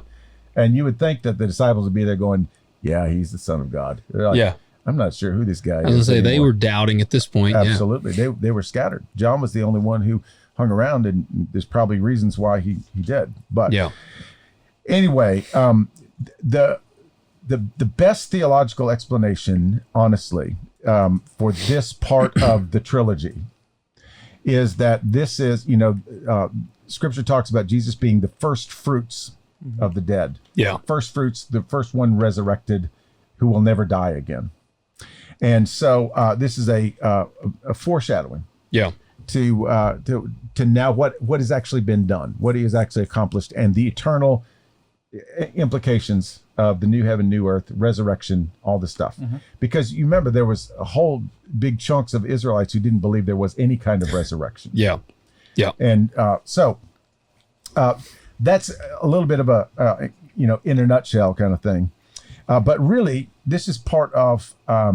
And you would think that the disciples would be there going, "Yeah, he's the Son of God." They're like, Yeah. I'm not sure who this guy is. I was gonna say, anymore. they were doubting at this point. Absolutely. They were scattered. John was the only one who hung around, and there's probably reasons why he did. But anyway, the best theological explanation, honestly, for this part of the trilogy is that this is, Scripture talks about Jesus being the first fruits of the dead. Yeah. First fruits, the first one resurrected, who will never die again. And so this is a foreshadowing. Yeah. To now what has actually been done, what he has actually accomplished, and the eternal implications of the new heaven, new earth, resurrection, all this stuff. Because you remember, there was a whole big chunks of Israelites who didn't believe there was any kind of resurrection. Yeah. Yeah. And so that's a little bit of a in a nutshell kind of thing. But really, this is part of a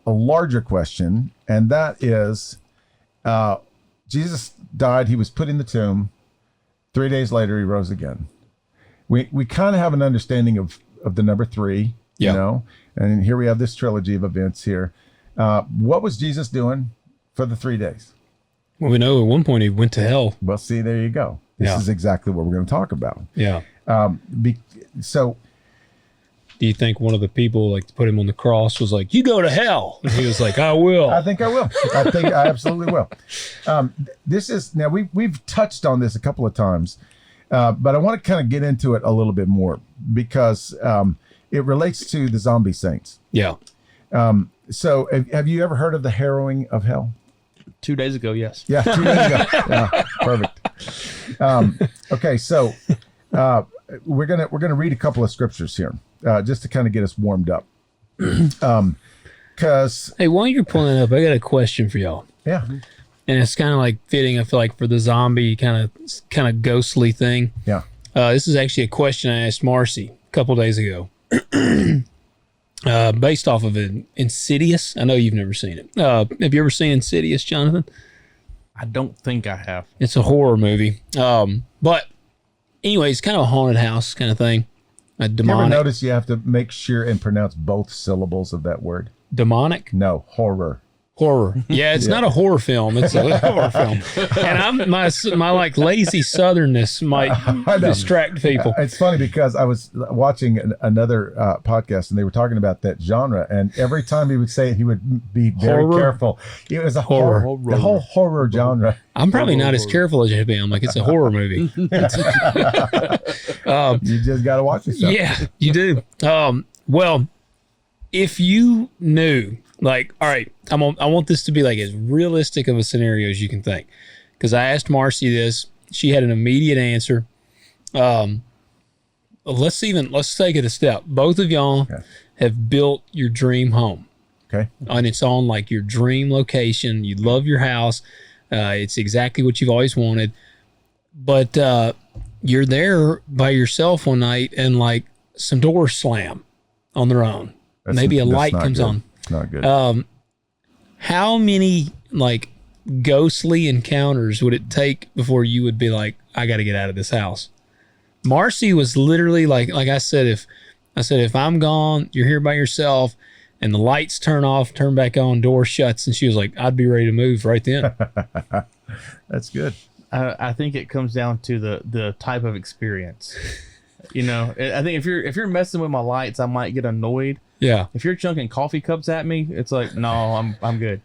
larger question, and that is, Jesus died. He was put in the tomb. 3 days later, he rose again. We kind of have an understanding of the number 3, you Yeah. know, and here we have this trilogy of events here. What was Jesus doing for the 3 days? Well, we know at one point he went to hell. Well, see, there you go. This Yeah. is exactly what we're going to talk about. Yeah. So Do you think one of the people like to put him on the cross was like, "You go to hell"? And he was like, "I will." I think I will. I think I absolutely will. This is now we've touched on this a couple of times, but I want to kind of get into it a little bit more because it relates to the zombie saints. Yeah. So have you ever heard of the Harrowing of Hell? 2 days ago, yes. Yeah, 2 days ago. Yeah, perfect. Okay, so we're gonna read a couple of scriptures here, just to kind of get us warmed up. Because Hey, while you're pulling it up, I got a question for y'all, yeah, and it's kind of like fitting. I feel like for the zombie kind of ghostly thing. yeah. This is actually a question I asked Marcy a couple days ago, based off of an Insidious. I know you've never seen it. Have you ever seen Insidious, Jonathan? I don't think I have. It's a horror movie. But anyway, it's kind of a haunted house kind of thing. A You ever demonic. notice you have to make sure and pronounce both syllables of that word? Demonic? No, horror. Horror. Yeah, it's not a horror film. It's a horror film. And my like lazy southernness might distract people. It's funny because I was watching another podcast and they were talking about that genre, and every time he would say it, he would be very Horror? careful. It was a Horror. the whole horror genre. I'm probably not as careful as you be. I'm like, it's a horror movie. You just got to watch yourself. Yeah, you do. Well, if you knew, like, all right, I want this to be like as realistic of a scenario as you can think, because I asked Marcy this, she had an immediate answer. Let's take it a step. Both of y'all have built your dream home, Okay. and it's on like your dream location. You love your house. It's exactly what you've always wanted, but you're there by yourself one night and like some doors slam on their own. Maybe a light comes on. It's not good. How many like ghostly encounters would it take before you would be like, I got to get out of this house? Marcy was literally like I said, if I'm gone, you're here by yourself, and the lights turn off, turn back on, door shuts, and she was like, I'd be ready to move right then. That's good. I think it comes down to the type of experience. You know, I think if you're messing with my lights, I might get annoyed. Yeah. If you're chunking coffee cups at me, it's like, no, I'm good.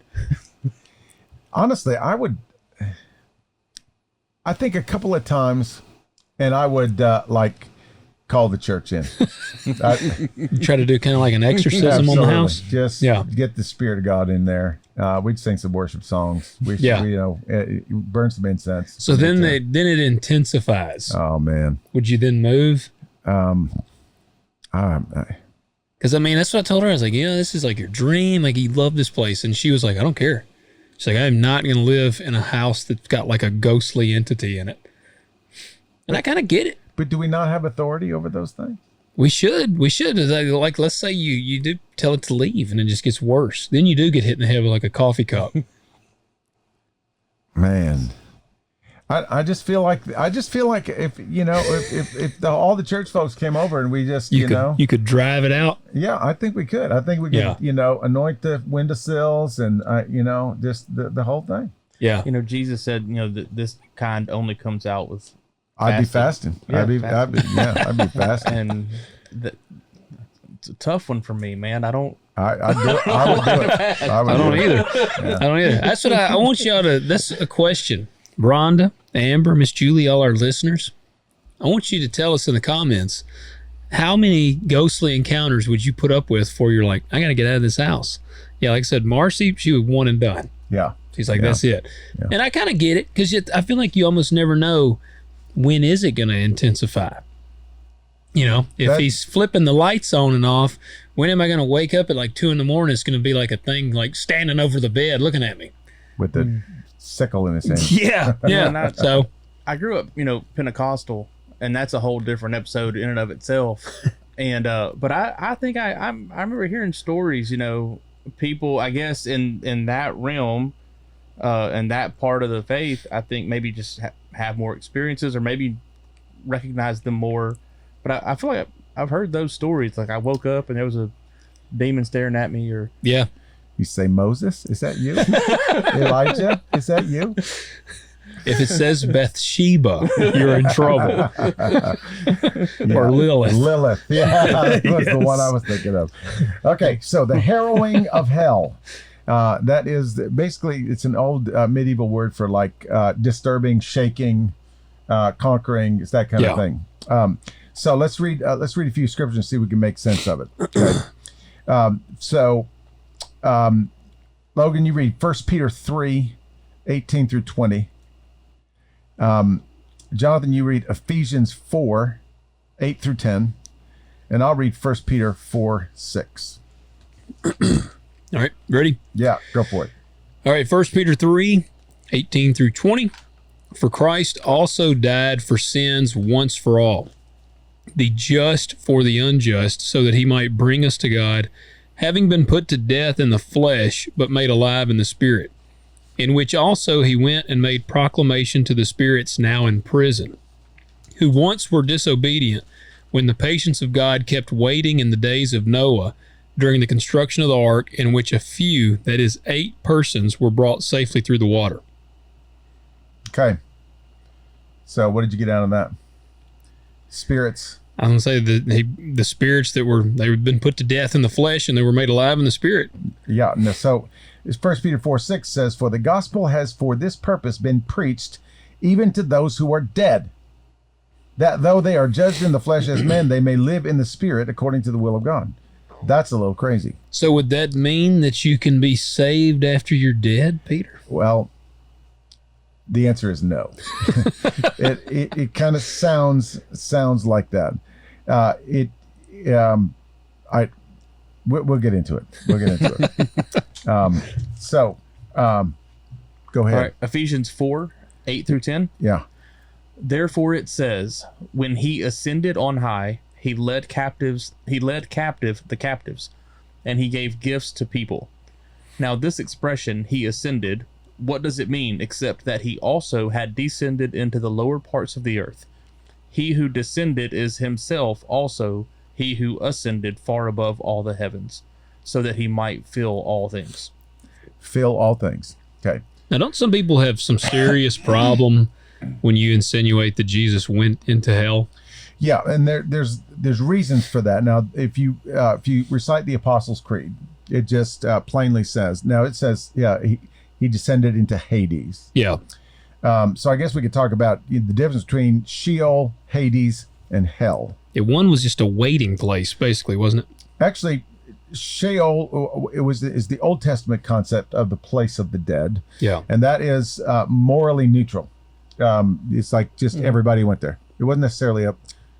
Honestly, I think a couple of times, and I would like call the church in. Try to do kind of like an exorcism on the house. Just get the Spirit of God in there. We'd sing some worship songs. We burn some incense. So then it intensifies. Oh man. Would you then move? Because I mean, that's what I told her. I was like, this is like your dream. Like, you love this place. And she was like, I don't care. She's like, I'm not going to live in a house that's got like a ghostly entity in it. And I kind of get it. But do we not have authority over those things? We should. Like, let's say you do tell it to leave and it just gets worse. Then you do get hit in the head with like a coffee cup. Man. I just feel like if all the church folks came over and we just you could drive it out. Yeah, I think we could. I think we could anoint the windowsills and just the whole thing. Yeah. Jesus said, that this kind only comes out with I'd be fasting. Yeah, I'd be fasting. And it's a tough one for me, man. I don't. I'd do it. I would do it. I don't either. Yeah. I don't either. That's what I want y'all to. That's a question. Rhonda, Amber, Miss Julie, all our listeners, I want you to tell us in the comments, how many ghostly encounters would you put up with before you're like, I got to get out of this house? Yeah, like I said, Marcy, she was one and done. Yeah. She's like, that's it. Yeah. And I kind of get it, because I feel like you almost never know when is it going to intensify. If he's flipping the lights on and off, when am I going to wake up at like 2 a.m? It's going to be like a thing like standing over the bed looking at me. With the sickle in his hand. Yeah. So I grew up, Pentecostal, and that's a whole different episode in and of itself. And but I think I remember hearing stories, people, I guess in that realm, and that part of the faith, I think maybe just have more experiences or maybe recognize them more. But I feel like I've heard those stories. Like I woke up and there was a demon staring at me, or Yeah. You say, Moses, is that you? Elijah, is that you? If it says Bathsheba, you're in trouble. Or Lilith. Lilith, yeah, that was the one I was thinking of. Okay, so the harrowing of hell. That is basically, it's an old medieval word for like disturbing, shaking, conquering. It's that kind of thing. So let's read a few scriptures and see if we can make sense of it. Okay. Logan, you read 1 Peter 3:18 through 20. Jonathan, you read Ephesians 4:8 through 10. And I'll read 1 Peter 4:6. All right, ready? Yeah, go for it. All right, 1 Peter 3:18 through 20. For Christ also died for sins once for all, the just for the unjust, so that he might bring us to God, having been put to death in the flesh, but made alive in the spirit, in which also he went and made proclamation to the spirits now in prison, who once were disobedient, when the patience of God kept waiting in the days of Noah, during the construction of the ark, in which a few, that is 8 persons, were brought safely through the water. Okay. So what did you get out of that? Spirits. I was going to say the spirits that they've been put to death in the flesh and they were made alive in the spirit. Yeah. No, so 1 Peter 4:6 says, for the gospel has for this purpose been preached even to those who are dead, that though they are judged in the flesh as men, they may live in the spirit according to the will of God. That's a little crazy. So would that mean that you can be saved after you're dead, Peter? Well, the answer is no. It kind of sounds like that. We'll get into it. We'll get into it. Go ahead. All right, Ephesians 4:8 through 10. Yeah. Therefore it says, when he ascended on high, he led captive the captives, and he gave gifts to people. Now this expression, he ascended, what does it mean except that he also had descended into the lower parts of the earth? He who descended is himself also he who ascended far above all the heavens, so that he might fill all things. Fill all things. Okay. Now, don't some people have some serious problem when you insinuate that Jesus went into hell? Yeah, and there's reasons for that. Now, if you recite the Apostles' Creed, it just plainly says. Now it says, yeah, he descended into Hades. Yeah. So I guess we could talk about the difference between Sheol, Hades, and hell. Yeah, one was just a waiting place, basically, wasn't it? Actually, Sheol is the Old Testament concept of the place of the dead. Yeah. And that is morally neutral. It's like just everybody went there. It wasn't necessarily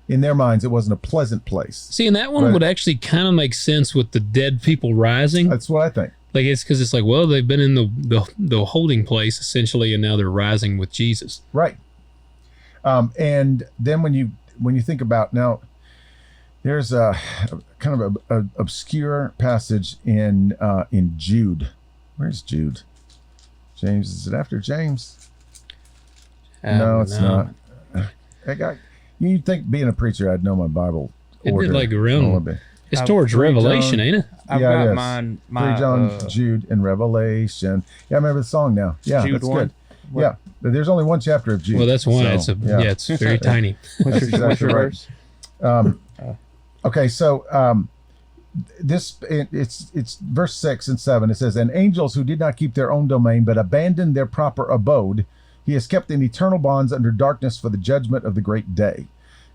in their minds, it wasn't a pleasant place. See, and that one would actually kind of make sense with the dead people rising. That's what I think. Like, it's because it's like, well, they've been in the holding place essentially, and now they're rising with Jesus. Right. And then when you think about, now there's a kind of a obscure passage in Jude. Where's Jude? James, is it after James? No, it's not. You'd think being a preacher, I'd know my Bible order. Isn't it like around? It's towards Revelation, ain't it? I've got mine. 3 John, Jude, and Revelation. Yeah, I remember the song now. Yeah, Jude that's 1. good. What? Yeah, but there's only one chapter of Jude. Well, that's why so, it's very tiny. What's your verse? Okay, so it's verse 6 and 7. It says, and angels who did not keep their own domain, but abandoned their proper abode, he has kept in eternal bonds under darkness for the judgment of the great day.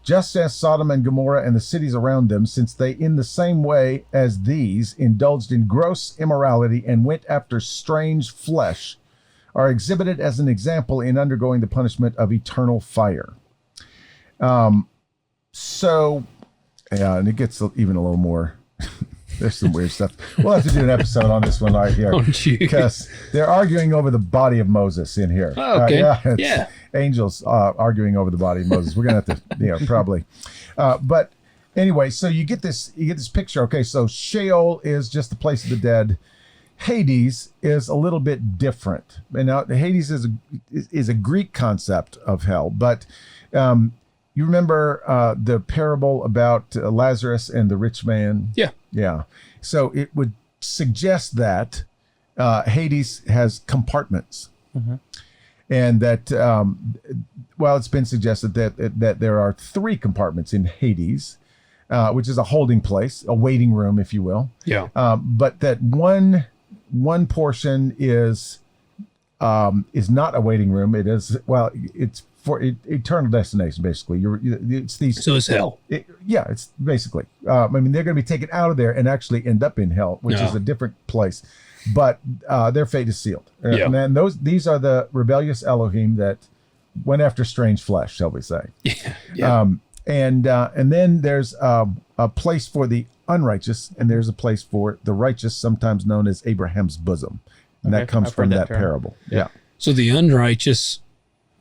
Just as Sodom and Gomorrah and the cities around them, since they in the same way as these indulged in gross immorality and went after strange flesh, are exhibited as an example in undergoing the punishment of eternal fire. So, yeah, and it gets even a little more. There's some weird stuff. We'll have to do an episode on this one right here, because they're arguing over the body of Moses in here. Oh, okay. Yeah. Angels arguing over the body of Moses. We're gonna have to, probably. But anyway, so you get this picture. Okay, so Sheol is just the place of the dead. Hades is a little bit different. And now Hades is a Greek concept of hell, but You remember the parable about Lazarus and the rich man? Yeah. Yeah. So it would suggest that Hades has compartments. And that, well, it's been suggested that there are 3 compartments in Hades, which is a holding place, a waiting room, if you will. Yeah. But that one portion is not a waiting room. It is, well, it's for eternal destination, basically. It's these. So it's hell. Yeah, it's basically. I mean, they're going to be taken out of there and actually end up in hell, which is a different place. But their fate is sealed. Yeah. And then these are the rebellious Elohim that went after strange flesh, shall we say? Yeah. And then there's a place for the unrighteous, and there's a place for the righteous, sometimes known as Abraham's bosom, and that comes from that parable. Yeah. So the unrighteous,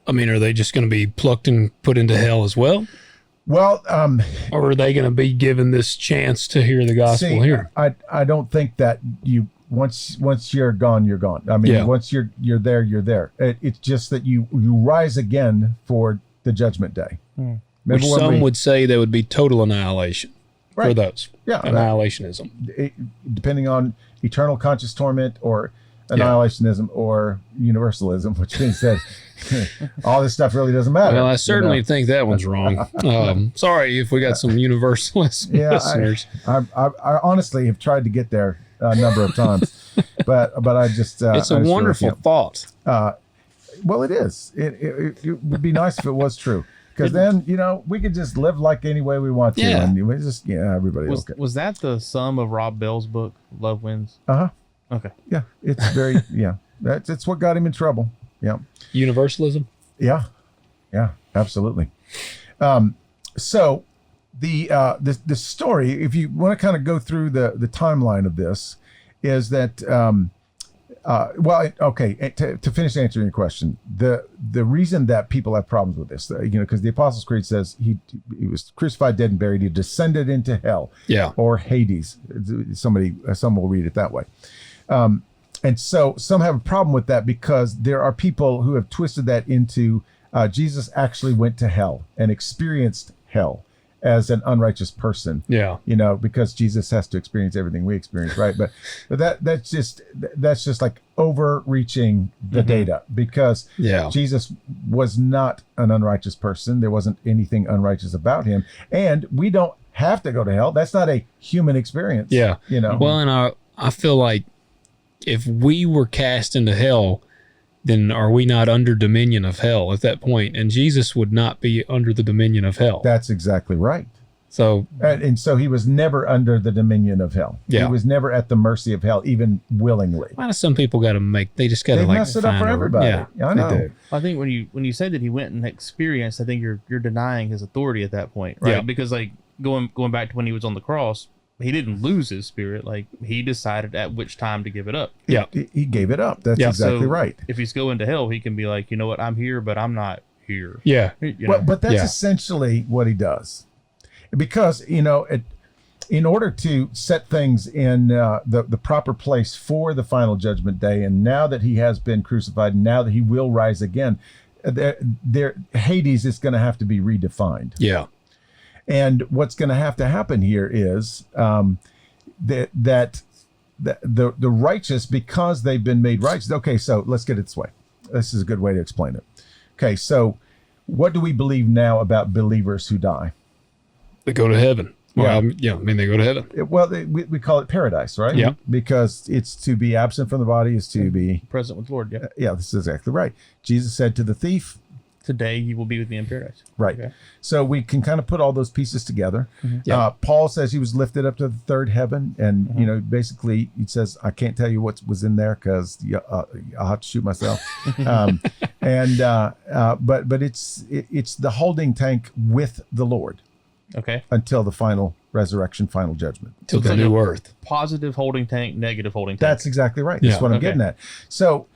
I mean, are they just going to be plucked and put into hell as well? Well, or are they going to be given this chance to hear the gospel here? I don't think that you once you're gone, you're gone. I mean, once you're there, you're there. It's just that you rise again for the judgment day. Which some would say that would be total annihilation for those. Yeah, annihilationism. Depending on eternal conscious torment or annihilationism or universalism, which means that all this stuff really doesn't matter. Well, I certainly think that one's wrong. Sorry if we got some universalist listeners. I honestly have tried to get there a number of times, but I just it's a wonderful thought. Well, it is. It would be nice if it was true. Because then, we could just live like any way we want to. Yeah. And we just, everybody okay. Was that the sum of Rob Bell's book, Love Wins? Uh-huh. Okay. Yeah. It's very, It's what got him in trouble. Yeah. Universalism? Yeah. Yeah, absolutely. So the story, if you want to kind of go through the timeline of this, is that to finish answering your question, the reason that people have problems with this, because the Apostles' Creed says he was crucified, dead, and buried. He descended into hell, or Hades. Some will read it that way, and so some have a problem with that because there are people who have twisted that into Jesus actually went to hell and experienced hell as an unrighteous person. Yeah. Because Jesus has to experience everything we experience, right? But that's just like overreaching the data, because Jesus was not an unrighteous person. There wasn't anything unrighteous about him. And we don't have to go to hell. That's not a human experience. Yeah. Well, and I feel like if we were cast into hell, then are we not under dominion of hell at that point? And Jesus would not be under the dominion of hell. That's exactly right. So and so he was never under the dominion of hell. Yeah. He was never at the mercy of hell, even willingly. Why do some people got to they just got to mess it up for everybody. Yeah, I know. They do. I think when you said that he went and experienced, I think you're denying his authority at that point, right? Yeah. Because like going back to when he was on the cross, he didn't lose his spirit. Like he decided at which time to give it up. Yeah. He gave it up. That's exactly right. If he's going to hell, he can be like, you know what, I'm here, but I'm not here. Yeah. But that's essentially what he does. Because, in order to set things in the proper place for the final judgment day, and now that he has been crucified, now that he will rise again, Hades is going to have to be redefined. Yeah. And what's going to have to happen here is that the righteous, because they've been made righteous. Okay, so let's get it this way. This is a good way to explain it. Okay, so what do we believe now about believers who die? They go to heaven. Well, they go to heaven. Well, we call it paradise, right? Yeah. Because it's to be absent from the body is to be present with the Lord. Yeah. Yeah, this is exactly right. Jesus said to the thief, today you will be with me in paradise. Right. Okay. So we can kind of put all those pieces together. Paul says he was lifted up to the third heaven, and basically he says, I can't tell you what was in there because I'll have to shoot myself. But it's the holding tank with the Lord. Okay. Until the final resurrection, final judgment. Till the new earth. Positive holding tank, negative holding tank. That's exactly right. That's what I'm getting at. So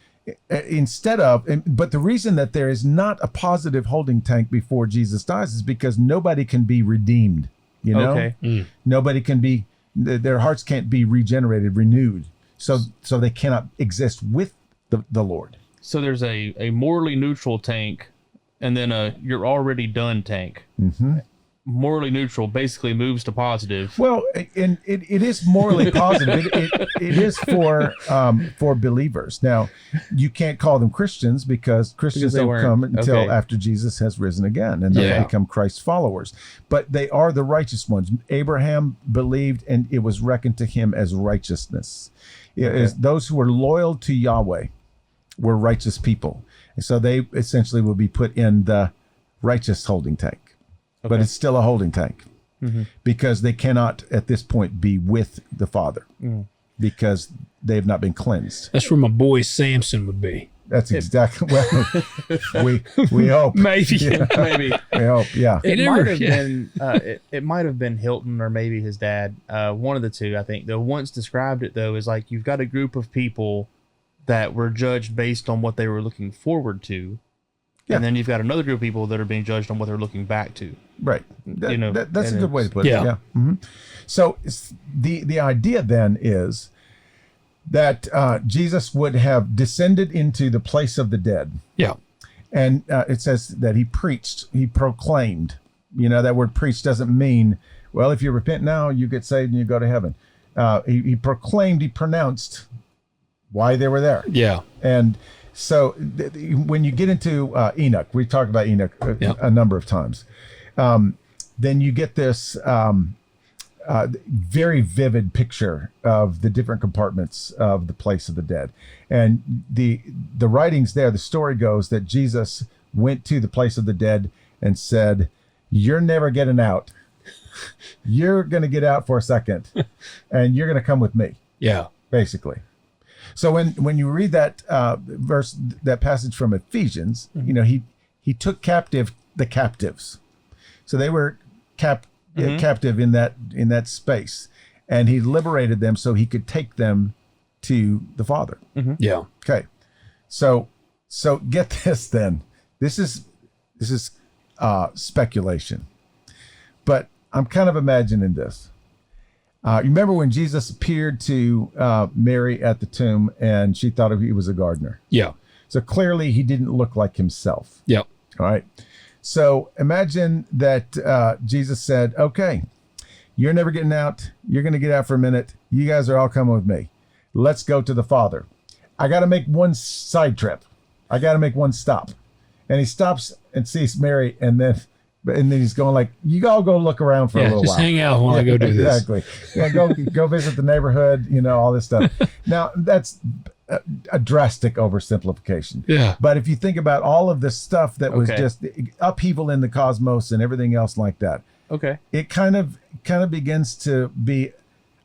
but the reason that there is not a positive holding tank before Jesus dies is because nobody can be redeemed. Nobody can be, their hearts can't be regenerated, renewed. So they cannot exist with the Lord. So there's a morally neutral tank and then you're already done tank. Morally neutral basically moves to positive. Well, and it is morally positive. It is for believers. Now, you can't call them Christians because Christians don't come until after Jesus has risen again, and they become Christ's followers. But they are the righteous ones. Abraham believed, and it was reckoned to him as righteousness. It is those who were loyal to Yahweh were righteous people, and so they essentially will be put in the righteous holding tank. But it's still a holding tank because they cannot at this point be with the Father because they have not been cleansed. That's where my boy Samson would be. That's exactly we hope. Maybe. Maybe. We hope, yeah. It might have been Hilton or maybe his dad. One of the two, I think. The once described it though is like you've got a group of people that were judged based on what they were looking forward to. Yeah. And then you've got another group of people that are being judged on what they're looking back to. Right. That's a good way to put it. Yeah. So the idea then is that Jesus would have descended into the place of the dead. Yeah. And it says that he preached, he proclaimed. You know, that word preach doesn't mean, well, if you repent now, you get saved and you go to heaven. He proclaimed, he pronounced why they were there. Yeah. And so when you get into Enoch, we've talked about Enoch a number of times, then you get this very vivid picture of the different compartments of the place of the dead. And the writings there, the story goes that Jesus went to the place of the dead and said, "You're never getting out. You're going to get out for a second, and you're going to come with me." Yeah. Basically. So when you read that verse, that passage from Ephesians, you know, he took captive the captives. So they were captive in that space, and he liberated them so he could take them to the Father. Yeah. Okay. So get this then. This is speculation, but I'm kind of imagining this. You remember when Jesus appeared to Mary at the tomb and she thought he was a gardener? Yeah. So clearly he didn't look like himself. Yep. All right. So imagine that Jesus said, "Okay, you're never getting out. You're going to get out for a minute. You guys are all coming with me. Let's go to the Father. I got to make one side trip. I got to make one stop." And he stops and sees Mary, and then he's going like, "You all go look around for a little while. Just hang out while I go do this." Exactly. Yeah, go visit the neighborhood, you know, all this stuff. Now, that's a drastic oversimplification. Yeah. But if you think about all of the stuff that was just upheaval in the cosmos and everything else like that, it kind of begins to be,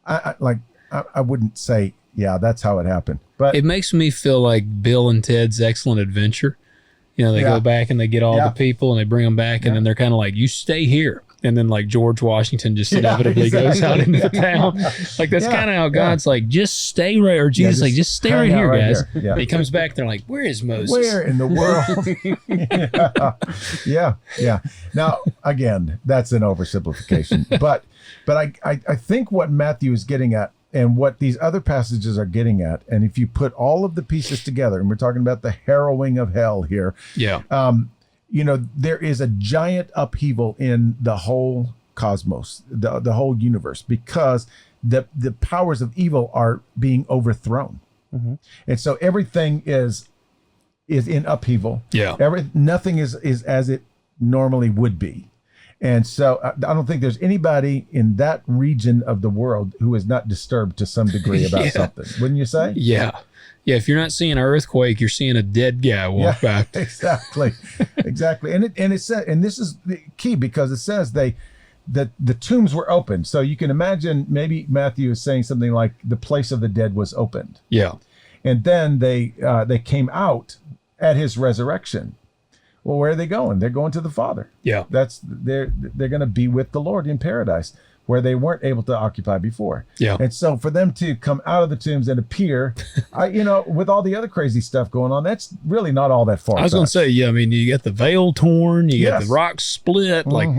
I wouldn't say, yeah, that's how it happened. But it makes me feel like Bill and Ted's Excellent Adventure. You know, they go back and they get all the people and they bring them back, and then they're kind of like, "You stay here." And then like George Washington just inevitably goes out into the town. Like that's kind of how God's like, "Just stay right," or Jesus like, "Just stay right here, guys." Yeah. He comes back, they're like, "Where is Moses? Where in the world?" Yeah. Now, again, that's an oversimplification. But I think what Matthew is getting at, and what these other passages are getting at, and if you put all of the pieces together, and we're talking about the harrowing of hell here. Yeah. You know, there is a giant upheaval in the whole cosmos, the whole universe, because the powers of evil are being overthrown. And so everything is in upheaval. Yeah. Nothing is as it normally would be. And so I don't think there's anybody in that region of the world who is not disturbed to some degree about something. Wouldn't you say? Yeah. Yeah, if you're not seeing an earthquake, you're seeing a dead guy walk by. Exactly. And it said, and this is the key, because it says that the tombs were opened. So you can imagine maybe Matthew is saying something like the place of the dead was opened. Yeah. And then they came out at his resurrection. Well, where are they going? They're going to the Father. Yeah. They're going to be with the Lord in paradise, where they weren't able to occupy before. Yeah. And so for them to come out of the tombs and appear, with all the other crazy stuff going on, that's really not all that far. I was going to say, I mean, you got the veil torn, you got the rocks split. Like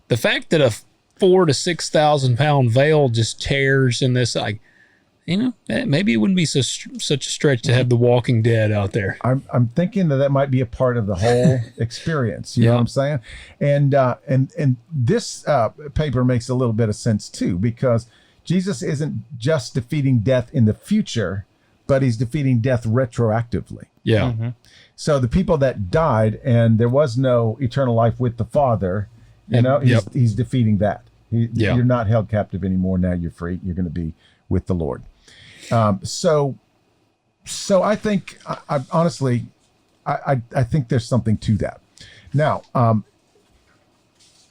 the fact that a 4,000 to 6,000 pound veil just tears in this, like, maybe it wouldn't be such a stretch to have The Walking Dead out there. I'm thinking that might be a part of the whole experience. You know what I'm saying? And this paper makes a little bit of sense too, because Jesus isn't just defeating death in the future, but he's defeating death retroactively. Yeah. Mm-hmm. So the people that died and there was no eternal life with the Father, he's defeating that. You're not held captive anymore. Now you're free. You're going to be with the Lord. So I think, I honestly, I think there's something to that. Now,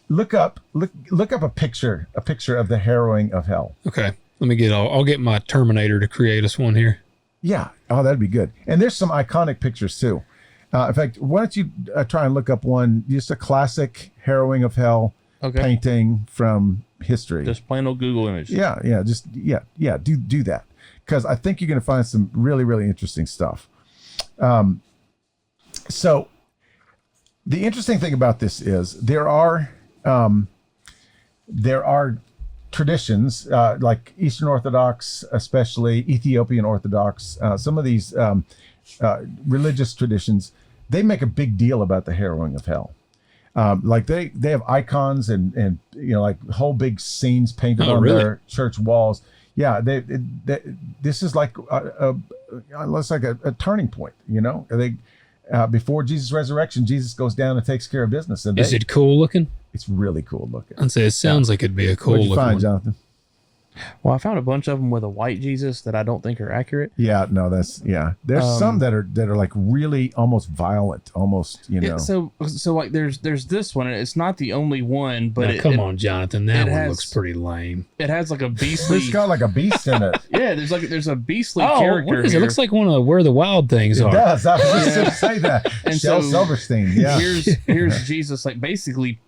look up a picture of the Harrowing of Hell. Okay. I'll get my Terminator to create us one here. Yeah. Oh, that'd be good. And there's some iconic pictures too. In fact, why don't you try and look up one, just a classic Harrowing of Hell painting from history. Just plain old Google image. Yeah. Do that, because I think you're going to find some really, really interesting stuff. So the interesting thing about this is there are traditions like Eastern Orthodox, especially Ethiopian Orthodox, some of these religious traditions, they make a big deal about the Harrowing of Hell. Like they have icons and like whole big scenes painted on their church walls. Yeah, this is like it's like a turning point. Before Jesus' resurrection, Jesus goes down and takes care of business. And is it cool looking? It's really cool looking. I'd say it sounds like it'd be a cool What'd you looking find, one. Jonathan? Well, I found a bunch of them with a white Jesus that I don't think are accurate. Yeah, no, there's some that are like really almost violent, almost, So like there's this one, and it's not the only one, but now, come on, Jonathan, that one looks pretty lame. It has like a beastly. It's got like a beast in it. Yeah, there's a beastly character. What is here. it? Looks like one of Where the Wild Things Are. It does. I was just going to say that. And Shel so Silverstein. Yeah. Here's Jesus like basically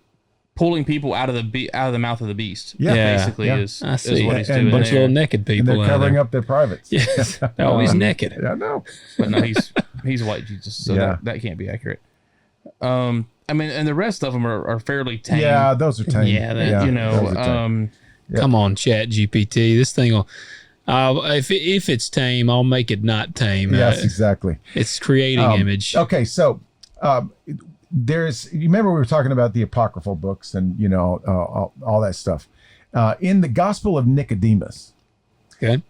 pulling people out of the mouth of the beast. Yeah. Basically is what he's And doing. A bunch of there. little naked people. And they're covering up their privates. Yes, they're always naked. Yeah, no. But no, he's white Jesus, so that can't be accurate. I mean, and the rest of them are fairly tame. Yeah, those are tame. Yeah, those are tame. Come on, Chat GPT. This thing will. If it's tame, I'll make it not tame. Yes, exactly. It's creating image. Okay, so you remember we were talking about the apocryphal books and all that stuff. In the Gospel of Nicodemus,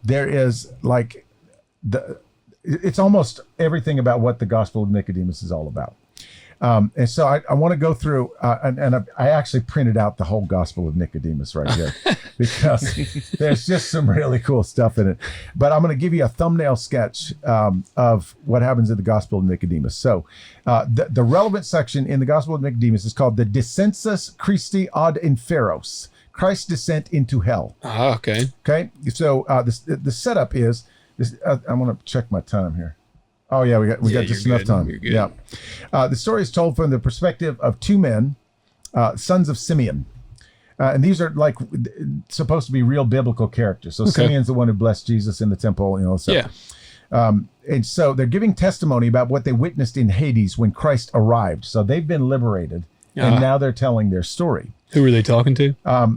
there is like it's almost everything about what the Gospel of Nicodemus is all about. And so I want to go through, and I actually printed out the whole Gospel of Nicodemus right here because there's just some really cool stuff in it. But I'm going to give you a thumbnail sketch of what happens in the Gospel of Nicodemus. So the relevant section in the Gospel of Nicodemus is called the Descensus Christi ad Inferos, Christ's descent into hell. Okay. Okay. So the setup is this. I'm going to check my time here. Oh yeah, we got just enough time. Yeah, the story is told from the perspective of two men, sons of Simeon, and these are like supposed to be real biblical characters. So Simeon's the one who blessed Jesus in the temple, So. Yeah. And so they're giving testimony about what they witnessed in Hades when Christ arrived. So they've been liberated, and now they're telling their story. Who are they talking to?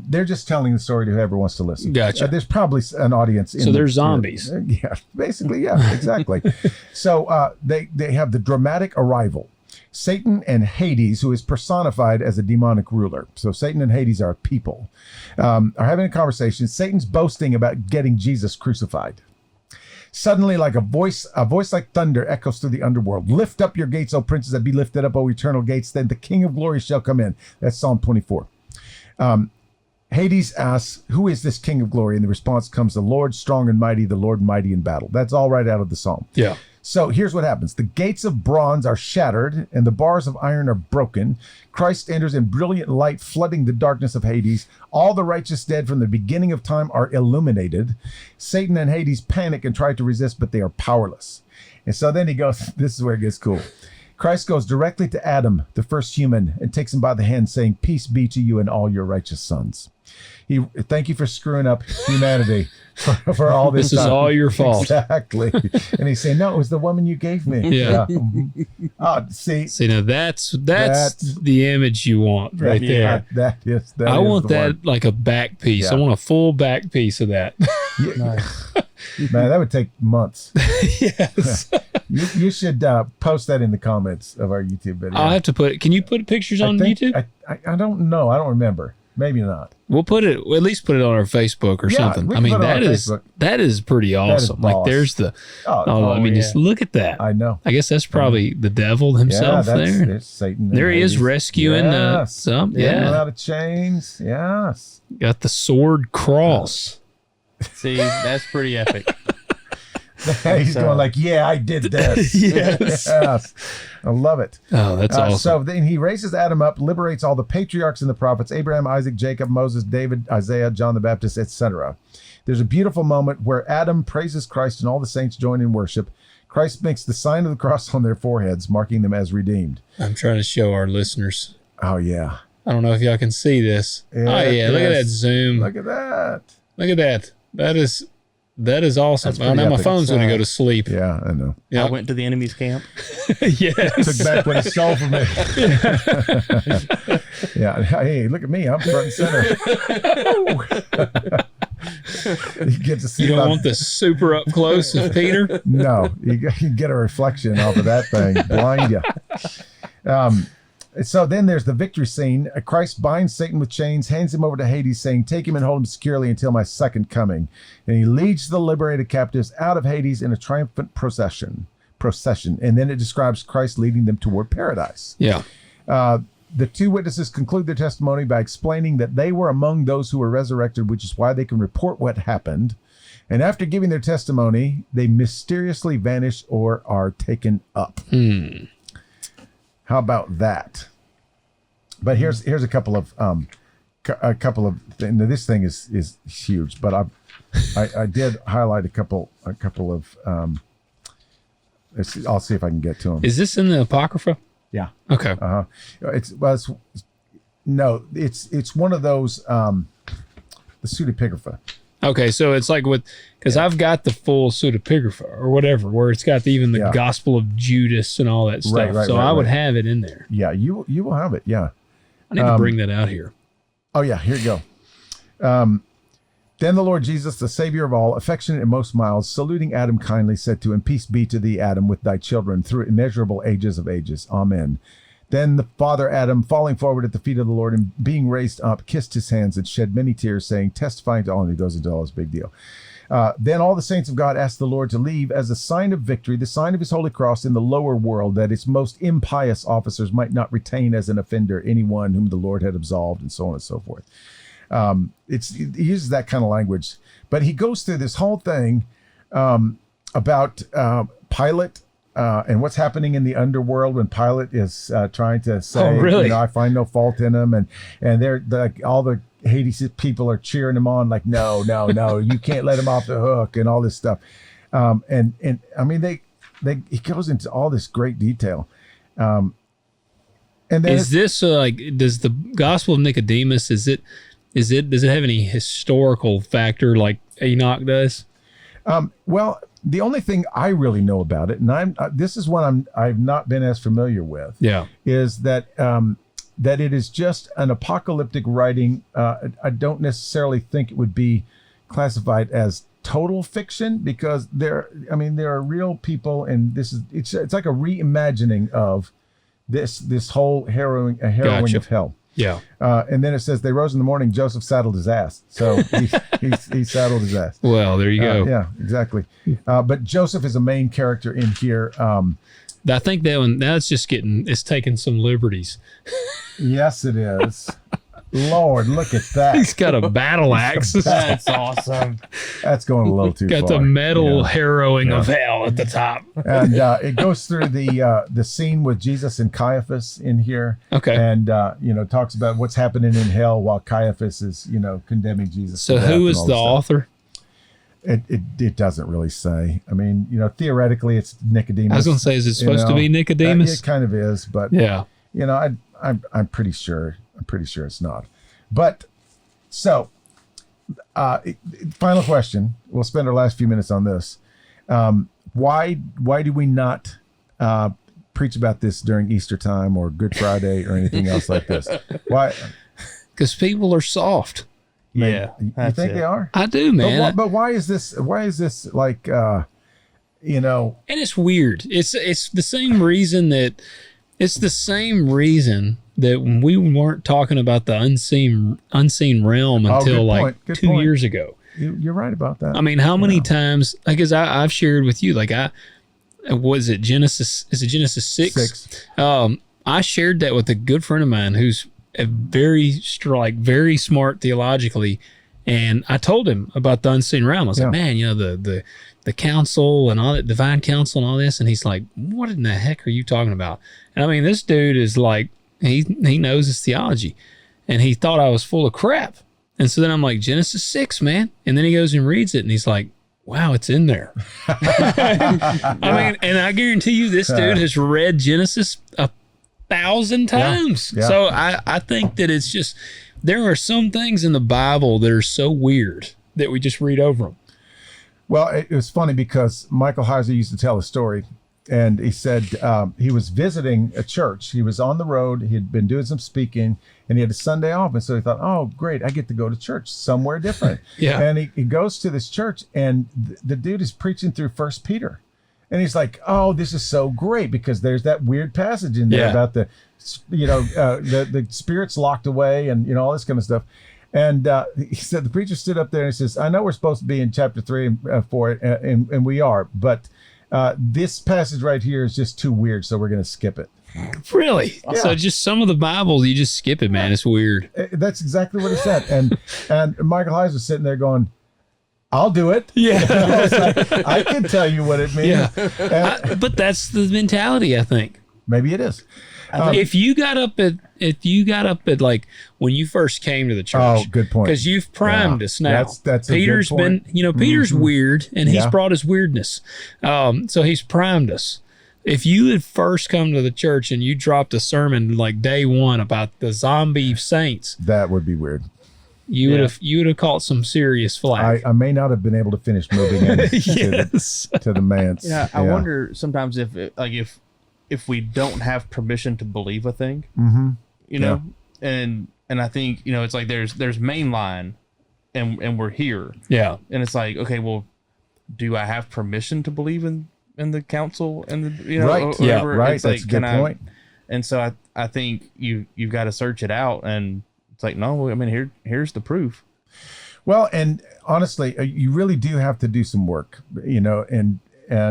They're just telling the story to whoever wants to listen. Gotcha. There's probably an audience. So they're zombies. Yeah, basically, yeah, exactly. So they have the dramatic arrival. Satan and Hades, who is personified as a demonic ruler. So Satan and Hades are people, are having a conversation. Satan's boasting about getting Jesus crucified. Suddenly, like a voice like thunder echoes through the underworld. Lift up your gates, O princes, that be lifted up, O eternal gates. Then the King of glory shall come in. That's Psalm 24. Hades asks, who is this King of glory? And the response comes, the Lord strong and mighty, the Lord mighty in battle. That's all right out of the Psalm. Yeah. So here's what happens. The gates of bronze are shattered and the bars of iron are broken. Christ enters in brilliant light, flooding the darkness of Hades. All the righteous dead from the beginning of time are illuminated. Satan and Hades panic and try to resist, but they are powerless. And so then he goes, this is where it gets cool. Christ goes directly to Adam, the first human, and takes him by the hand, saying, peace be to you and all your righteous sons. Thank you for screwing up humanity for all this This is all your fault. Exactly. And he's saying, no, it was the woman you gave me. Yeah. See, now that's the image you want right there. That is I want the that one. like a back piece. Yeah. I want a full back piece of that. Nice. Man, that would take months. Yes. You should post that in the comments of our YouTube video. I'll have to can you put pictures on YouTube? I don't know. I don't remember. Maybe not. We'll at least put it on our Facebook or something. we I can mean, put it on Facebook. that is pretty awesome. Like boss. there's the, I mean, yeah. just look at that. I know. I guess that's probably the devil himself there. There's Satan. There he is rescuing some. Getting Yeah. out of chains. Yes. Got the sword cross. See, that's pretty epic. He's going like, yeah, I did this. Yes. Yes. I love it. Oh, that's awesome. So then he raises Adam up, liberates all the patriarchs and the prophets, Abraham, Isaac, Jacob, Moses, David, Isaiah, John the Baptist, etc. There's a beautiful moment where Adam praises Christ and all the saints join in worship. Christ makes the sign of the cross on their foreheads, marking them as redeemed. I'm trying to show our listeners. Oh, yeah. I don't know if y'all can see this. Yeah, oh, yeah. Look at that zoom. Look at that. Look at that. That is awesome. That's Oh, pretty now my epic. phone's going to go to sleep. Yeah, I know. Yeah. I went to the enemy's camp. Yes. Took back what he stole from me. Yeah. Hey, look at me. I'm front and center. You get to see You don't my- want the super up close of Peter? No, you get a reflection off of that thing. Blind you. So then there's the victory scene. Christ binds Satan with chains, hands him over to Hades, saying, take him and hold him securely until my second coming. And he leads the liberated captives out of Hades in a triumphant procession. And then it describes Christ leading them toward paradise. Yeah. The two witnesses conclude their testimony by explaining that they were among those who were resurrected, which is why they can report what happened. And after giving their testimony, they mysteriously vanish or are taken up. How about that? But here's a couple of things. This thing is huge, but I did highlight a couple of I'll see if I can get to them. Is this in the Apocrypha? Yeah. Okay. It's one of those the pseudepigrapha. Okay, so it's like because I've got the full pseudepigrapha or whatever, where it's got even the Gospel of Judas and all that stuff. Right, so I would have it in there. Yeah, you will have it. Yeah. I need to bring that out here. Oh yeah, here you go. Then the Lord Jesus, the Savior of all, affectionate and most mild, saluting Adam kindly, said to him, peace be to thee, Adam, with thy children, through immeasurable ages of ages. Amen. Then the father Adam, falling forward at the feet of the Lord and being raised up, kissed his hands and shed many tears, saying, testifying to all, and he goes into all this big deal. Then all the saints of God asked the Lord to leave as a sign of victory, the sign of his holy cross in the lower world, that its most impious officers might not retain as an offender anyone whom the Lord had absolved, and so on and so forth. He uses that kind of language, but he goes through this whole thing about Pilate and what's happening in the underworld when Pilate is trying to say, really? I find no fault in him, and they're like all the Hades people are cheering him on, like no, you can't let him off the hook, and all this stuff. And I mean he goes into all this great detail. And then Is this does the Gospel of Nicodemus does it have any historical factor like Enoch does? Well, the only thing I really know about it, and this is one I've not been as familiar with, is that that it is just an apocalyptic writing. I don't necessarily think it would be classified as total fiction, because there are real people, and it's like a reimagining of this whole harrowing Gotcha. of hell. Yeah. And then it says they rose in the morning. Joseph saddled his ass. So he saddled his ass. Well, there you go. Yeah, exactly. But Joseph is a main character in here. I think that's just it's taking some liberties. Yes, it is. Lord, look at that. He's got a battle axe. That's awesome. That's going a little too far. Got the metal harrowing of hell at the top. And it goes through the scene with Jesus and Caiaphas in here. Okay. And talks about what's happening in hell while Caiaphas is condemning Jesus. So to death who and is all the this stuff. author? It doesn't really say. I mean, theoretically it's Nicodemus. I was going to say, is it supposed to be Nicodemus? It kind of is, but Yeah. I'm pretty sure. I'm pretty sure it's not. But so, final question. We'll spend our last few minutes on this. Why do we not preach about this during Easter time or Good Friday or anything else like this? Why? Because people are soft. Yeah, You that's think it. they are? I do, man. But why is this? Why is this like? You know, And it's weird. It's the same reason that when we weren't talking about the unseen realm until good like point, good 2 point. years ago. you're right about that. I mean, how many times? Like, as I've shared with you, like was it Genesis? Is it Genesis 6? 6. I shared that with a good friend of mine who's a very smart theologically, and I told him about the unseen realm. I was like, man, you know, the council and all that, divine council and all this, and he's like, what in the heck are you talking about? And I mean, this dude is like, he knows his theology, and he thought I was full of crap. And so then I'm like, Genesis 6, man. And then he goes and reads it, and he's like, wow, it's in there. I mean, and I guarantee you this dude has read Genesis 1,000 times. Yeah. So I think that it's just, there are some things in the Bible that are so weird that we just read over them. Well, it was funny because Michael Heiser used to tell a story, and he said he was visiting a church. He was on the road. He had been doing some speaking, and he had a Sunday off. And so he thought, oh, great, I get to go to church somewhere different. Yeah. And he goes to this church, and the dude is preaching through 1 Peter. And he's like, oh, this is so great because there's that weird passage in there about the spirit's locked away and, you know, all this kind of stuff. And he said, the preacher stood up there and he says, I know we're supposed to be in chapter 3 and 4, and we are, but this passage right here is just too weird, so we're going to skip it. Really? Yeah. So just some of the Bible, you just skip it, man. It's weird. That's exactly what he said. And Michael Heiser was sitting there going, I'll do it. Yeah. I was like, I can tell you what it means. Yeah. But that's the mentality, I think. Maybe it is. If you got up at like when you first came to the church. Oh, good point. Because you've primed us now. That's Peter's a good point. been, you know, Peter's weird, and he's brought his weirdness. So he's primed us. If you had first come to the church and you dropped a sermon like day one about the zombie saints, That would be weird. you would have caught some serious flack. I may not have been able to finish moving in Yes. to the manse. Yeah, I wonder sometimes if we don't have permission to believe a thing, you know, and I think, you know, it's like there's mainline, and we're here, Yeah. and it's like, okay, well, do I have permission to believe in the council and the, you know, Right. whatever? Right. It's That's like, a good point. And so I think you've got to search it out, and it's like, no, I mean, here's the proof. Well, and honestly, you really do have to do some work, you know, and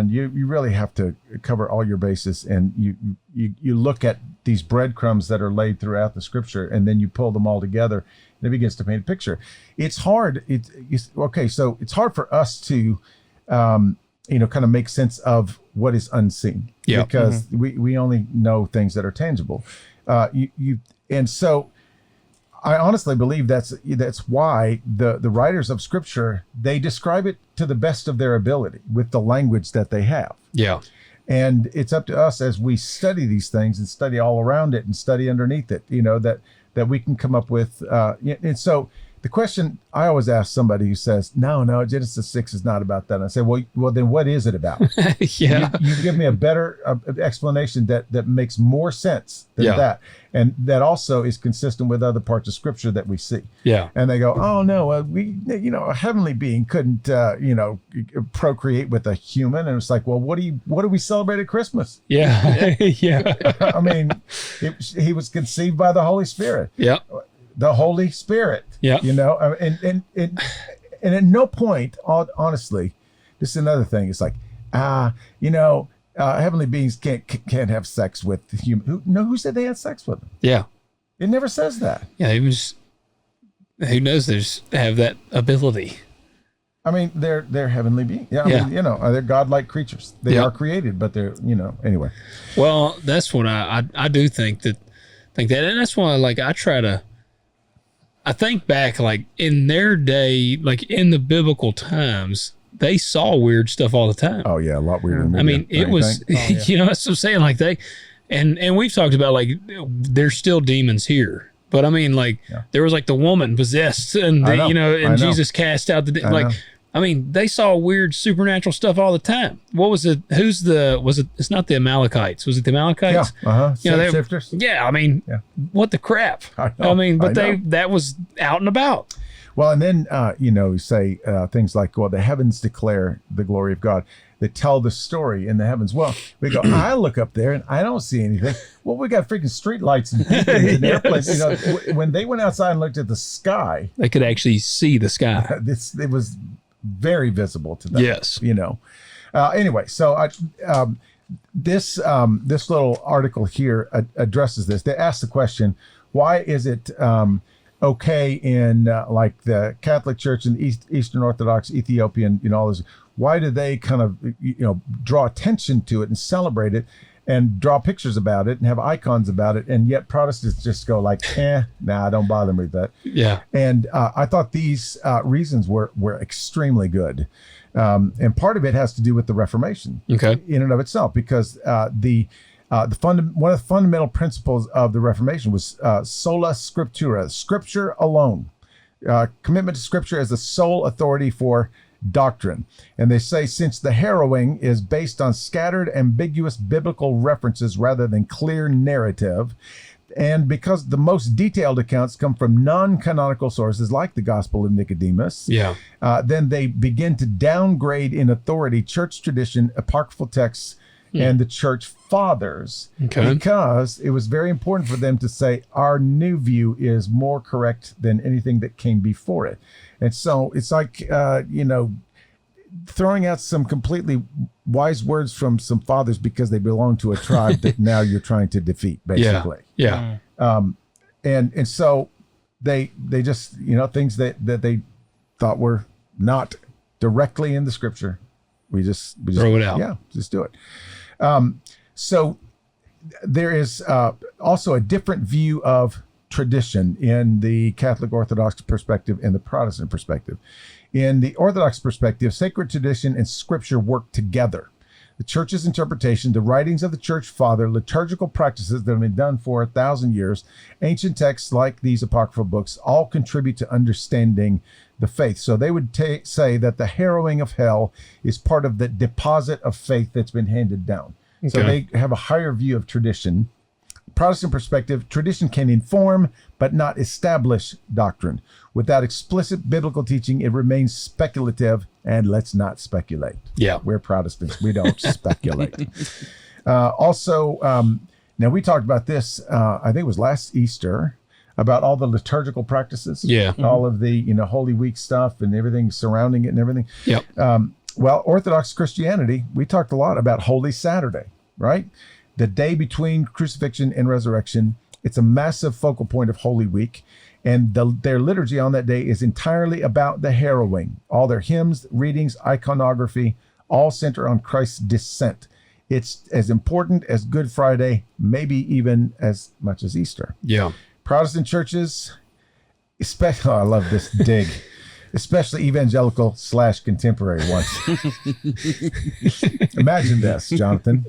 you really have to cover all your bases, and you look at these breadcrumbs that are laid throughout the scripture, and then you pull them all together, and it begins to paint a picture. It's hard. So it's hard for us to, you know, kind of make sense of what is unseen, because we only know things that are tangible. And so I honestly believe that's why the writers of scripture, they describe it to the best of their ability with the language that they have. Yeah. And it's up to us as we study these things and study all around it and study underneath it, you know, that we can come up with. And so the question I always ask somebody who says, no, Genesis 6 is not about that. And I say, well, then what is it about? Yeah. You give me a better explanation that makes more sense than that. And that also is consistent with other parts of scripture that we see. Yeah. And they go, oh no, a heavenly being couldn't, procreate with a human. And it's like, well, what do we celebrate at Christmas? Yeah. Yeah. I mean, he was conceived by the Holy Spirit. Yeah. The Holy Spirit. Yeah. You know, and at no point, honestly, this is another thing. It's like, heavenly beings can't have sex with human. Who said they had sex with them? Yeah. It never says that. Yeah. It was, who knows? They have that ability. I mean, they're heavenly beings. Yeah. Yeah. I mean, you know, they're godlike creatures. They are created, but they're, you know, anyway. Well, that's what I do think that, and that's why, like, I think back, like, in their day, like, in the biblical times, they saw weird stuff all the time. Oh, yeah, a lot weirder than we I mean, do, it was, you know, that's what I'm saying. Like, and we've talked about, like, there's still demons here. But, I mean, like, there was, like, the woman possessed, and, Jesus cast out the, like, I mean, they saw weird supernatural stuff all the time. What was it? It's not the Amalekites. Was it the Amalekites? Yeah. Shapeshifters. Yeah. I mean, what the crap? I know, I mean, but that was out and about. Well, and then, you say things like, well, the heavens declare the glory of God. They tell the story in the heavens. Well, we go, I look up there and I don't see anything. Well, we got freaking street lights and beacons and airplanes. When they went outside and looked at the sky, They could actually see the sky. it was very visible to them. Yes. Anyway, so this little article here addresses this. They ask the question, why is it okay in like the Catholic Church and Eastern Orthodox, Ethiopian, all this? Why do they kind of draw attention to it and celebrate it and draw pictures about it and have icons about it, and yet Protestants just go like, don't bother me with that. Yeah. And I thought these reasons were extremely good. And part of it has to do with the Reformation in and of itself, because one of the fundamental principles of the Reformation was sola scriptura, scripture alone, commitment to scripture as the sole authority for doctrine. And they say, since the harrowing is based on scattered, ambiguous biblical references rather than clear narrative, and because the most detailed accounts come from non-canonical sources like the Gospel of Nicodemus, then they begin to downgrade in authority church tradition, apocryphal texts, and the church fathers, because it was very important for them to say our new view is more correct than anything that came before it. And so it's like, throwing out some completely wise words from some fathers because they belong to a tribe that now you're trying to defeat, basically. Yeah. And so they just, things that they thought were not directly in the scripture, we just throw it out. Yeah, just do it. So there is also a different view of tradition in the Catholic Orthodox perspective and the Protestant perspective. In the Orthodox perspective, sacred tradition and scripture work together. The church's interpretation, the writings of the church father, liturgical practices that have been done for 1,000 years, ancient texts like these apocryphal books, all contribute to understanding the faith. So they would say that the harrowing of hell is part of the deposit of faith that's been handed down. So they have a higher view of tradition. Protestant perspective, tradition can inform but not establish doctrine. Without explicit biblical teaching, it remains speculative, and let's not speculate. Yeah. We're Protestants. We don't speculate. Also, now we talked about this, I think it was last Easter, about all the liturgical practices. Yeah. All of the, Holy Week stuff and everything surrounding it and everything. Yep. Well, Orthodox Christianity, we talked a lot about Holy Saturday, right? The day between crucifixion and resurrection. It's a massive focal point of Holy Week. And their liturgy on that day is entirely about the harrowing. All their hymns, readings, iconography, all center on Christ's descent. It's as important as Good Friday, maybe even as much as Easter. Yeah. Protestant churches, especially, I love this dig, especially evangelical / contemporary ones. Imagine this, Jonathan.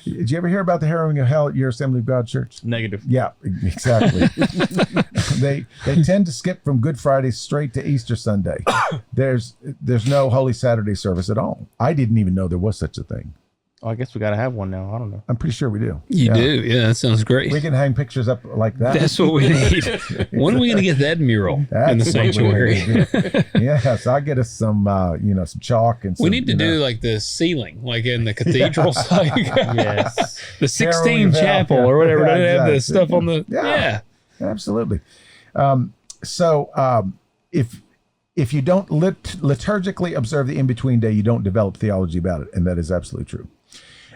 Did you ever hear about the Harrowing of Hell at your Assembly of God church? Negative. Yeah, exactly. They tend to skip from Good Friday straight to Easter Sunday. There's no Holy Saturday service at all. I didn't even know there was such a thing. Oh, I guess we got to have one now. I don't know. I'm pretty sure we do. You do? Yeah, that sounds great. We can hang pictures up like that. That's what we need. When are we going to get that mural in the sanctuary? Yeah, so I get us some, some chalk and some, we need to do like the ceiling, like in the cathedral site. Yes. The 16 chapel or whatever. Yeah, They have the exactly. stuff on the. Yeah. Absolutely. If you don't liturgically observe the in-between day, you don't develop theology about it, and that is absolutely true.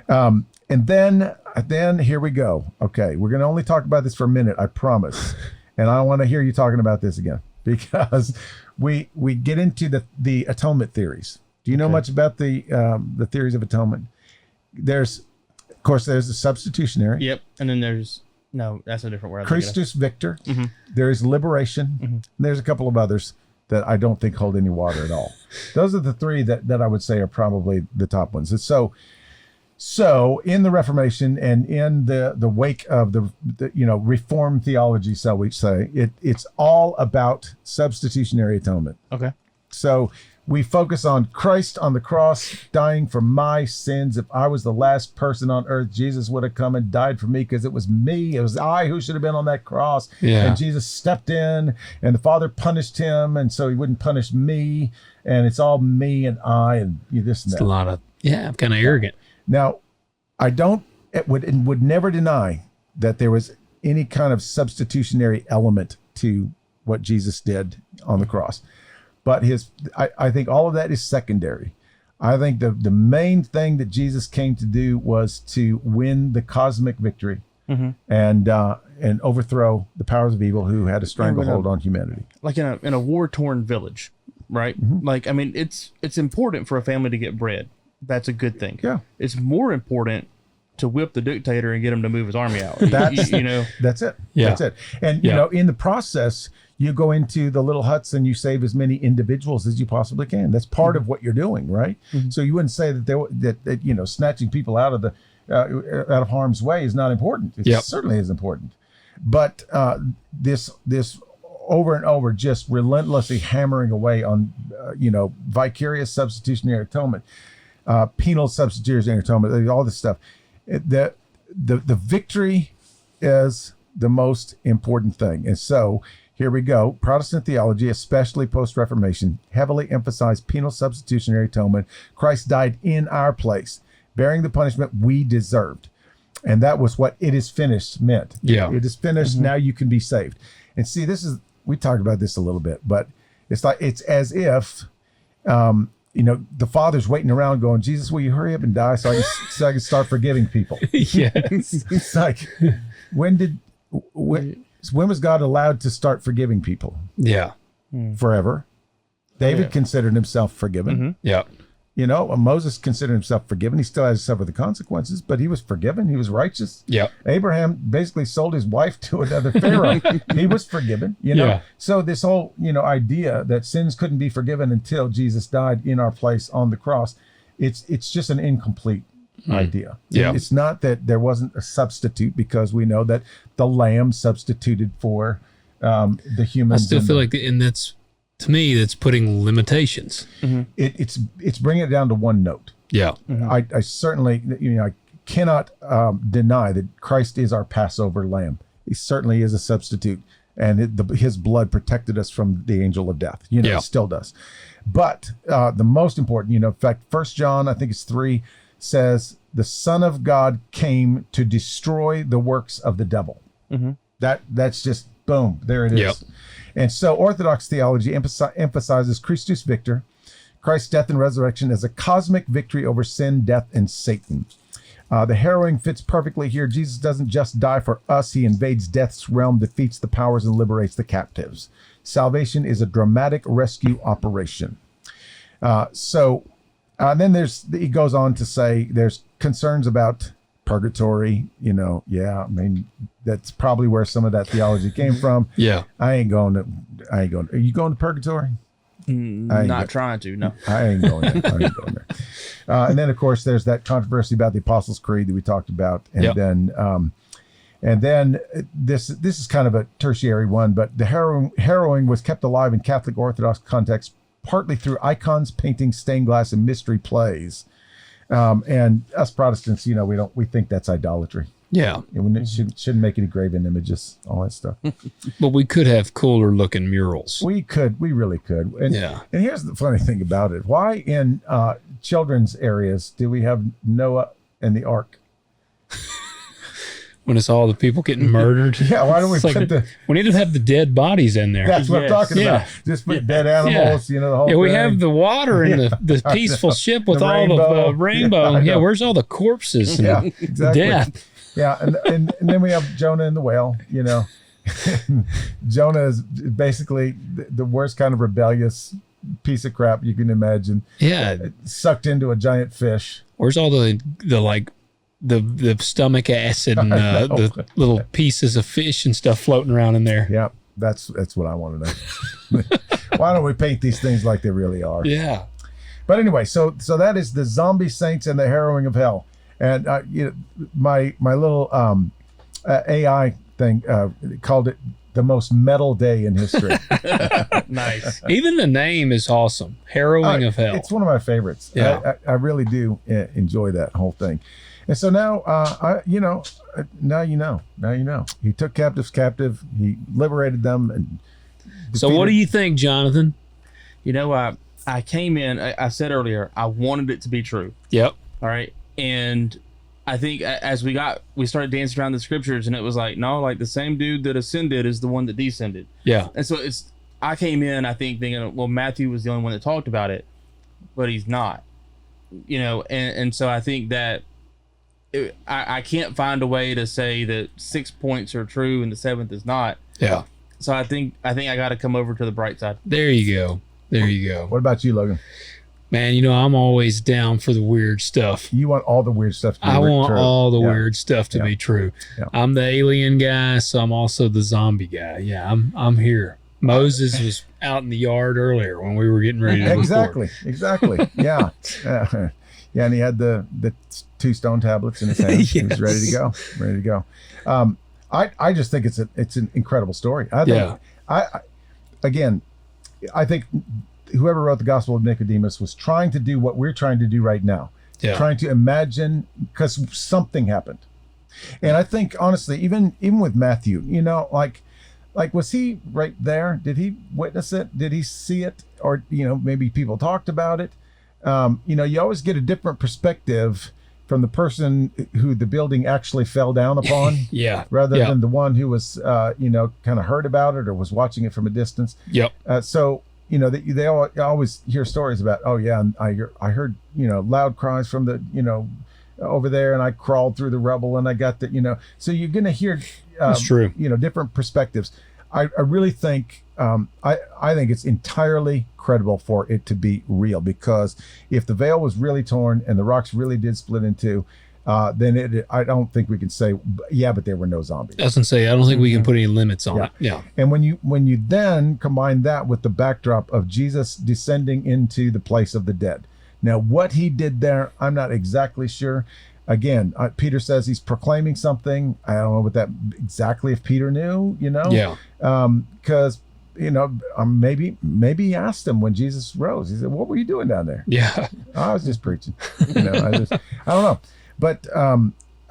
And then here we go. Okay, we're going to only talk about this for a minute, I promise. And I want to hear you talking about this again, because we get into the atonement theories. Do you know much about the theories of atonement? There's the substitutionary. Yep. And then that's a different word. Christus Victor. Mm-hmm. There is liberation. Mm-hmm. There's a couple of others that I don't think hold any water at all. Those are the three that I would say are probably the top ones. And so in the Reformation and in the wake of the Reformed theology, shall we say, it's all about substitutionary atonement. Okay. So we focus on Christ on the cross, dying for my sins. If I was the last person on earth, Jesus would have come and died for me because it was me. It was I who should have been on that cross. Yeah. And Jesus stepped in, and the Father punished him, and so he wouldn't punish me. And it's all me and I and this and It's that. a lot of, kind of arrogant. Now, I would never deny that there was any kind of substitutionary element to what Jesus did on the cross. But I think all of that is secondary. I think the main thing that Jesus came to do was to win the cosmic victory and overthrow the powers of evil who had a stranglehold on humanity. Like in a war-torn village, right? Like, I mean, it's important for a family to get bread. That's a good thing. Yeah. It's more important to whip the dictator and get him to move his army out. That's That's it. Yeah. That's it. And in the process, you go into the little huts and you save as many individuals as you possibly can. That's part of what you're doing, right? So you wouldn't say that snatching people out of harm's way is not important. It certainly is important. But this over and over, just relentlessly hammering away on vicarious substitutionary atonement, penal substitutionary atonement, all this stuff. The victory is the most important thing. And so here we go. Protestant theology, especially post-Reformation, heavily emphasized penal substitutionary atonement. Christ died in our place, bearing the punishment we deserved. And that was what "it is finished" meant. Yeah. It is finished. Now you can be saved. And see, we talked about this a little bit, but it's as if the Father's waiting around going, "Jesus, will you hurry up and die so I can start forgiving people?" Yes. It's like, when was God allowed to start forgiving people? Yeah. Forever. David considered himself forgiven. Yeah. Moses considered himself forgiven. He still has to suffer the consequences, but he was forgiven. He was righteous. Yeah. Abraham basically sold his wife to another Pharaoh. He was forgiven. Yeah. So this whole idea that sins couldn't be forgiven until Jesus died in our place on the cross, it's just an incomplete idea. Yeah. It's not that there wasn't a substitute, because we know that the Lamb substituted for the humans. I still feel like, and that's, to me, that's putting limitations. It's bringing it down to one note. Yeah. I certainly, I cannot deny that Christ is our Passover lamb. He certainly is a substitute, and his blood protected us from the angel of death. It still does. But the most important, in fact, 1 John, I think it's 3, says the Son of God came to destroy the works of the devil. That's just boom, there it is. Yep. And so Orthodox theology emphasizes Christus Victor, Christ's death and resurrection, as a cosmic victory over sin, death, and Satan. The harrowing fits perfectly here. Jesus doesn't just die for us. He invades death's realm, defeats the powers, and liberates the captives. Salvation is a dramatic rescue operation. Then he goes on to say there's concerns about purgatory. I mean, that's probably where some of that theology came from. Yeah. I ain't going. Are you going to purgatory? Not trying to, no. I ain't going there. I ain't going there. And then, of course, there's that controversy about the Apostles' Creed that we talked about. And then this is kind of a tertiary one, but the harrowing was kept alive in Catholic Orthodox context partly through icons, paintings, stained glass, and mystery plays. And us Protestants, we think that's idolatry. Yeah. It shouldn't make any graven images, all that stuff. But we could have cooler looking murals. We really could. And here's the funny thing about it. Why in children's areas do we have Noah and the Ark? When it's all the people getting murdered. Yeah, why don't we we need to have the dead bodies in there. That's what I'm talking about. Just put dead animals, the whole thing. We have the water and the peaceful ship with all the rainbow. Yeah, where's all the corpses? Yeah, exactly. Death. Yeah, and then we have Jonah and the whale, Jonah is basically the worst kind of rebellious piece of crap you can imagine. Yeah. Sucked into a giant fish. Where's all the stomach acid and the little pieces of fish and stuff floating around in there? Yeah, that's what I want to know. Why don't we paint these things like they really are? Yeah. But anyway, so that is the zombie saints and the harrowing of hell. And my little AI thing called it the most metal day in history. Nice. Even the name is awesome. Harrowing of Hell. It's one of my favorites. Yeah. I really do enjoy that whole thing. And so now, now you know. Now you know. He took captives captive. He liberated them. And So what do you think, Jonathan? You know, I came in, I said earlier, I wanted it to be true. Yep. All right. And I think as we started dancing around the scriptures, and it was like, no, like the same dude that ascended is the one that descended. Yeah. And so I came in, I think, thinking, well, Matthew was the only one that talked about it, but he's not. You know, and so I think that I can't find a way to say that 6 points are true and the 7th is not. Yeah. So I think I got to come over to the bright side. There you go. There you go. What about you, Logan? Man, I'm always down for the weird stuff. You want all the weird stuff to be I want true. all the weird stuff to be true. Yeah. I'm the alien guy, so I'm also the zombie guy. Yeah, I'm here. Moses was out in the yard earlier when we were getting ready to record. Exactly. Yeah. Yeah, and he had the 2 stone tablets in his hand. Yes. He was ready to go. I just think it's an incredible story. I think I think whoever wrote the Gospel of Nicodemus was trying to do what we're trying to do right now. Yeah. Trying to imagine, because something happened. And I think honestly, even with Matthew, like was he right there? Did he witness it? Did he see it? Or maybe people talked about it. You always get a different perspective from the person who the building actually fell down upon. Yeah. Rather than the one who was, kind of heard about it or was watching it from a distance. Yep. So, they always hear stories about, oh yeah, and I heard, loud cries from the, over there, and I crawled through the rubble and I got the, so you're going to hear, That's true. Different perspectives. I really think, I think it's entirely credible for it to be real, because if the veil was really torn and the rocks really did split in two, then I don't think we can say, yeah, but there were no zombies. I was gonna say, I don't think we can put any limits on it. Yeah. And when you then combine that with the backdrop of Jesus descending into the place of the dead. Now, what he did there, I'm not exactly sure. Again, Peter says he's proclaiming something. I don't know what that exactly, if Peter knew, Yeah. Because maybe he asked him when Jesus rose. He said, "What were you doing down there?" Yeah. I was just preaching. I don't know. But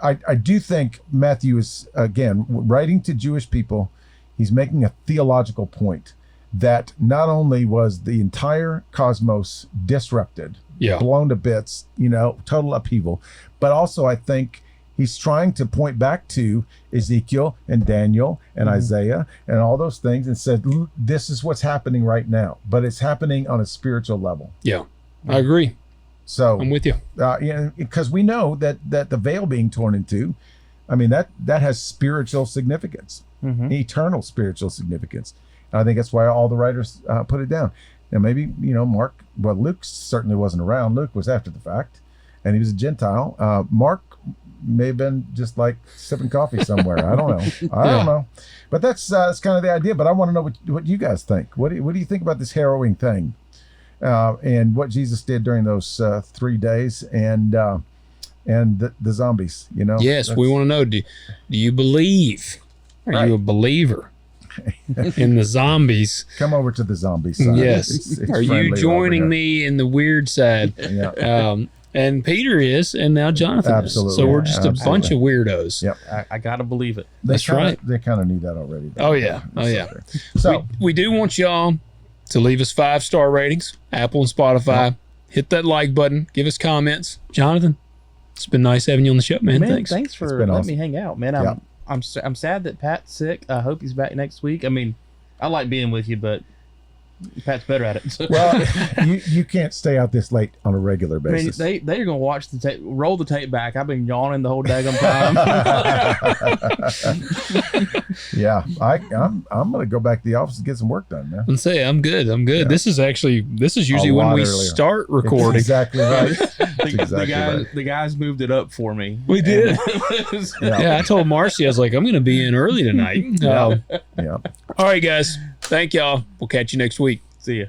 I do think Matthew is, again, writing to Jewish people. He's making a theological point that not only was the entire cosmos disrupted, blown to bits, total upheaval, but also I think he's trying to point back to Ezekiel and Daniel and Isaiah and all those things, and said, this is what's happening right now, but it's happening on a spiritual level. Yeah, I agree. So I'm with you. Because we know that the veil being torn in two, I mean, that has spiritual significance, eternal spiritual significance. And I think that's why all the writers put it down. Now, maybe, Luke certainly wasn't around. Luke was after the fact, and he was a Gentile. Mark may have been just like sipping coffee somewhere. I don't know. I don't know. But that's kind of the idea. But I want to know what you guys think. What do you think about this harrowing thing? And what Jesus did during those 3 days, and the zombies, Yes, we want to know, do you believe? Are you a believer in the zombies? Come over to the zombie side. Yes. It's Are you joining me in the weird side? Yeah. And Peter is, and now Jonathan Absolutely. is. So we're just a bunch of weirdos. Yep. I gotta believe it. That's right. They kind of knew that already. Oh, yeah. Oh, yeah. So we do want y'all to leave us 5-star ratings, Apple and Spotify. Yep. Hit that like button. Give us comments. Jonathan, it's been nice having you on the show, man. Thanks for letting me hang out, man. I'm sad that Pat's sick. I hope he's back next week. I mean, I like being with you, but Pat's better at it. So. Well, you can't stay out this late on a regular basis. I mean, they're gonna watch the tape, roll the tape back. I've been yawning the whole daggum time. Yeah, I'm gonna go back to the office and get some work done, man. And say I'm good. Yeah. This is usually when we start recording. It's exactly right. The guys moved it up for me. We did. Yeah, I told Marcy, I was like, I'm gonna be in early tonight. Yeah. All right, guys. Thank y'all. We'll catch you next week. See ya.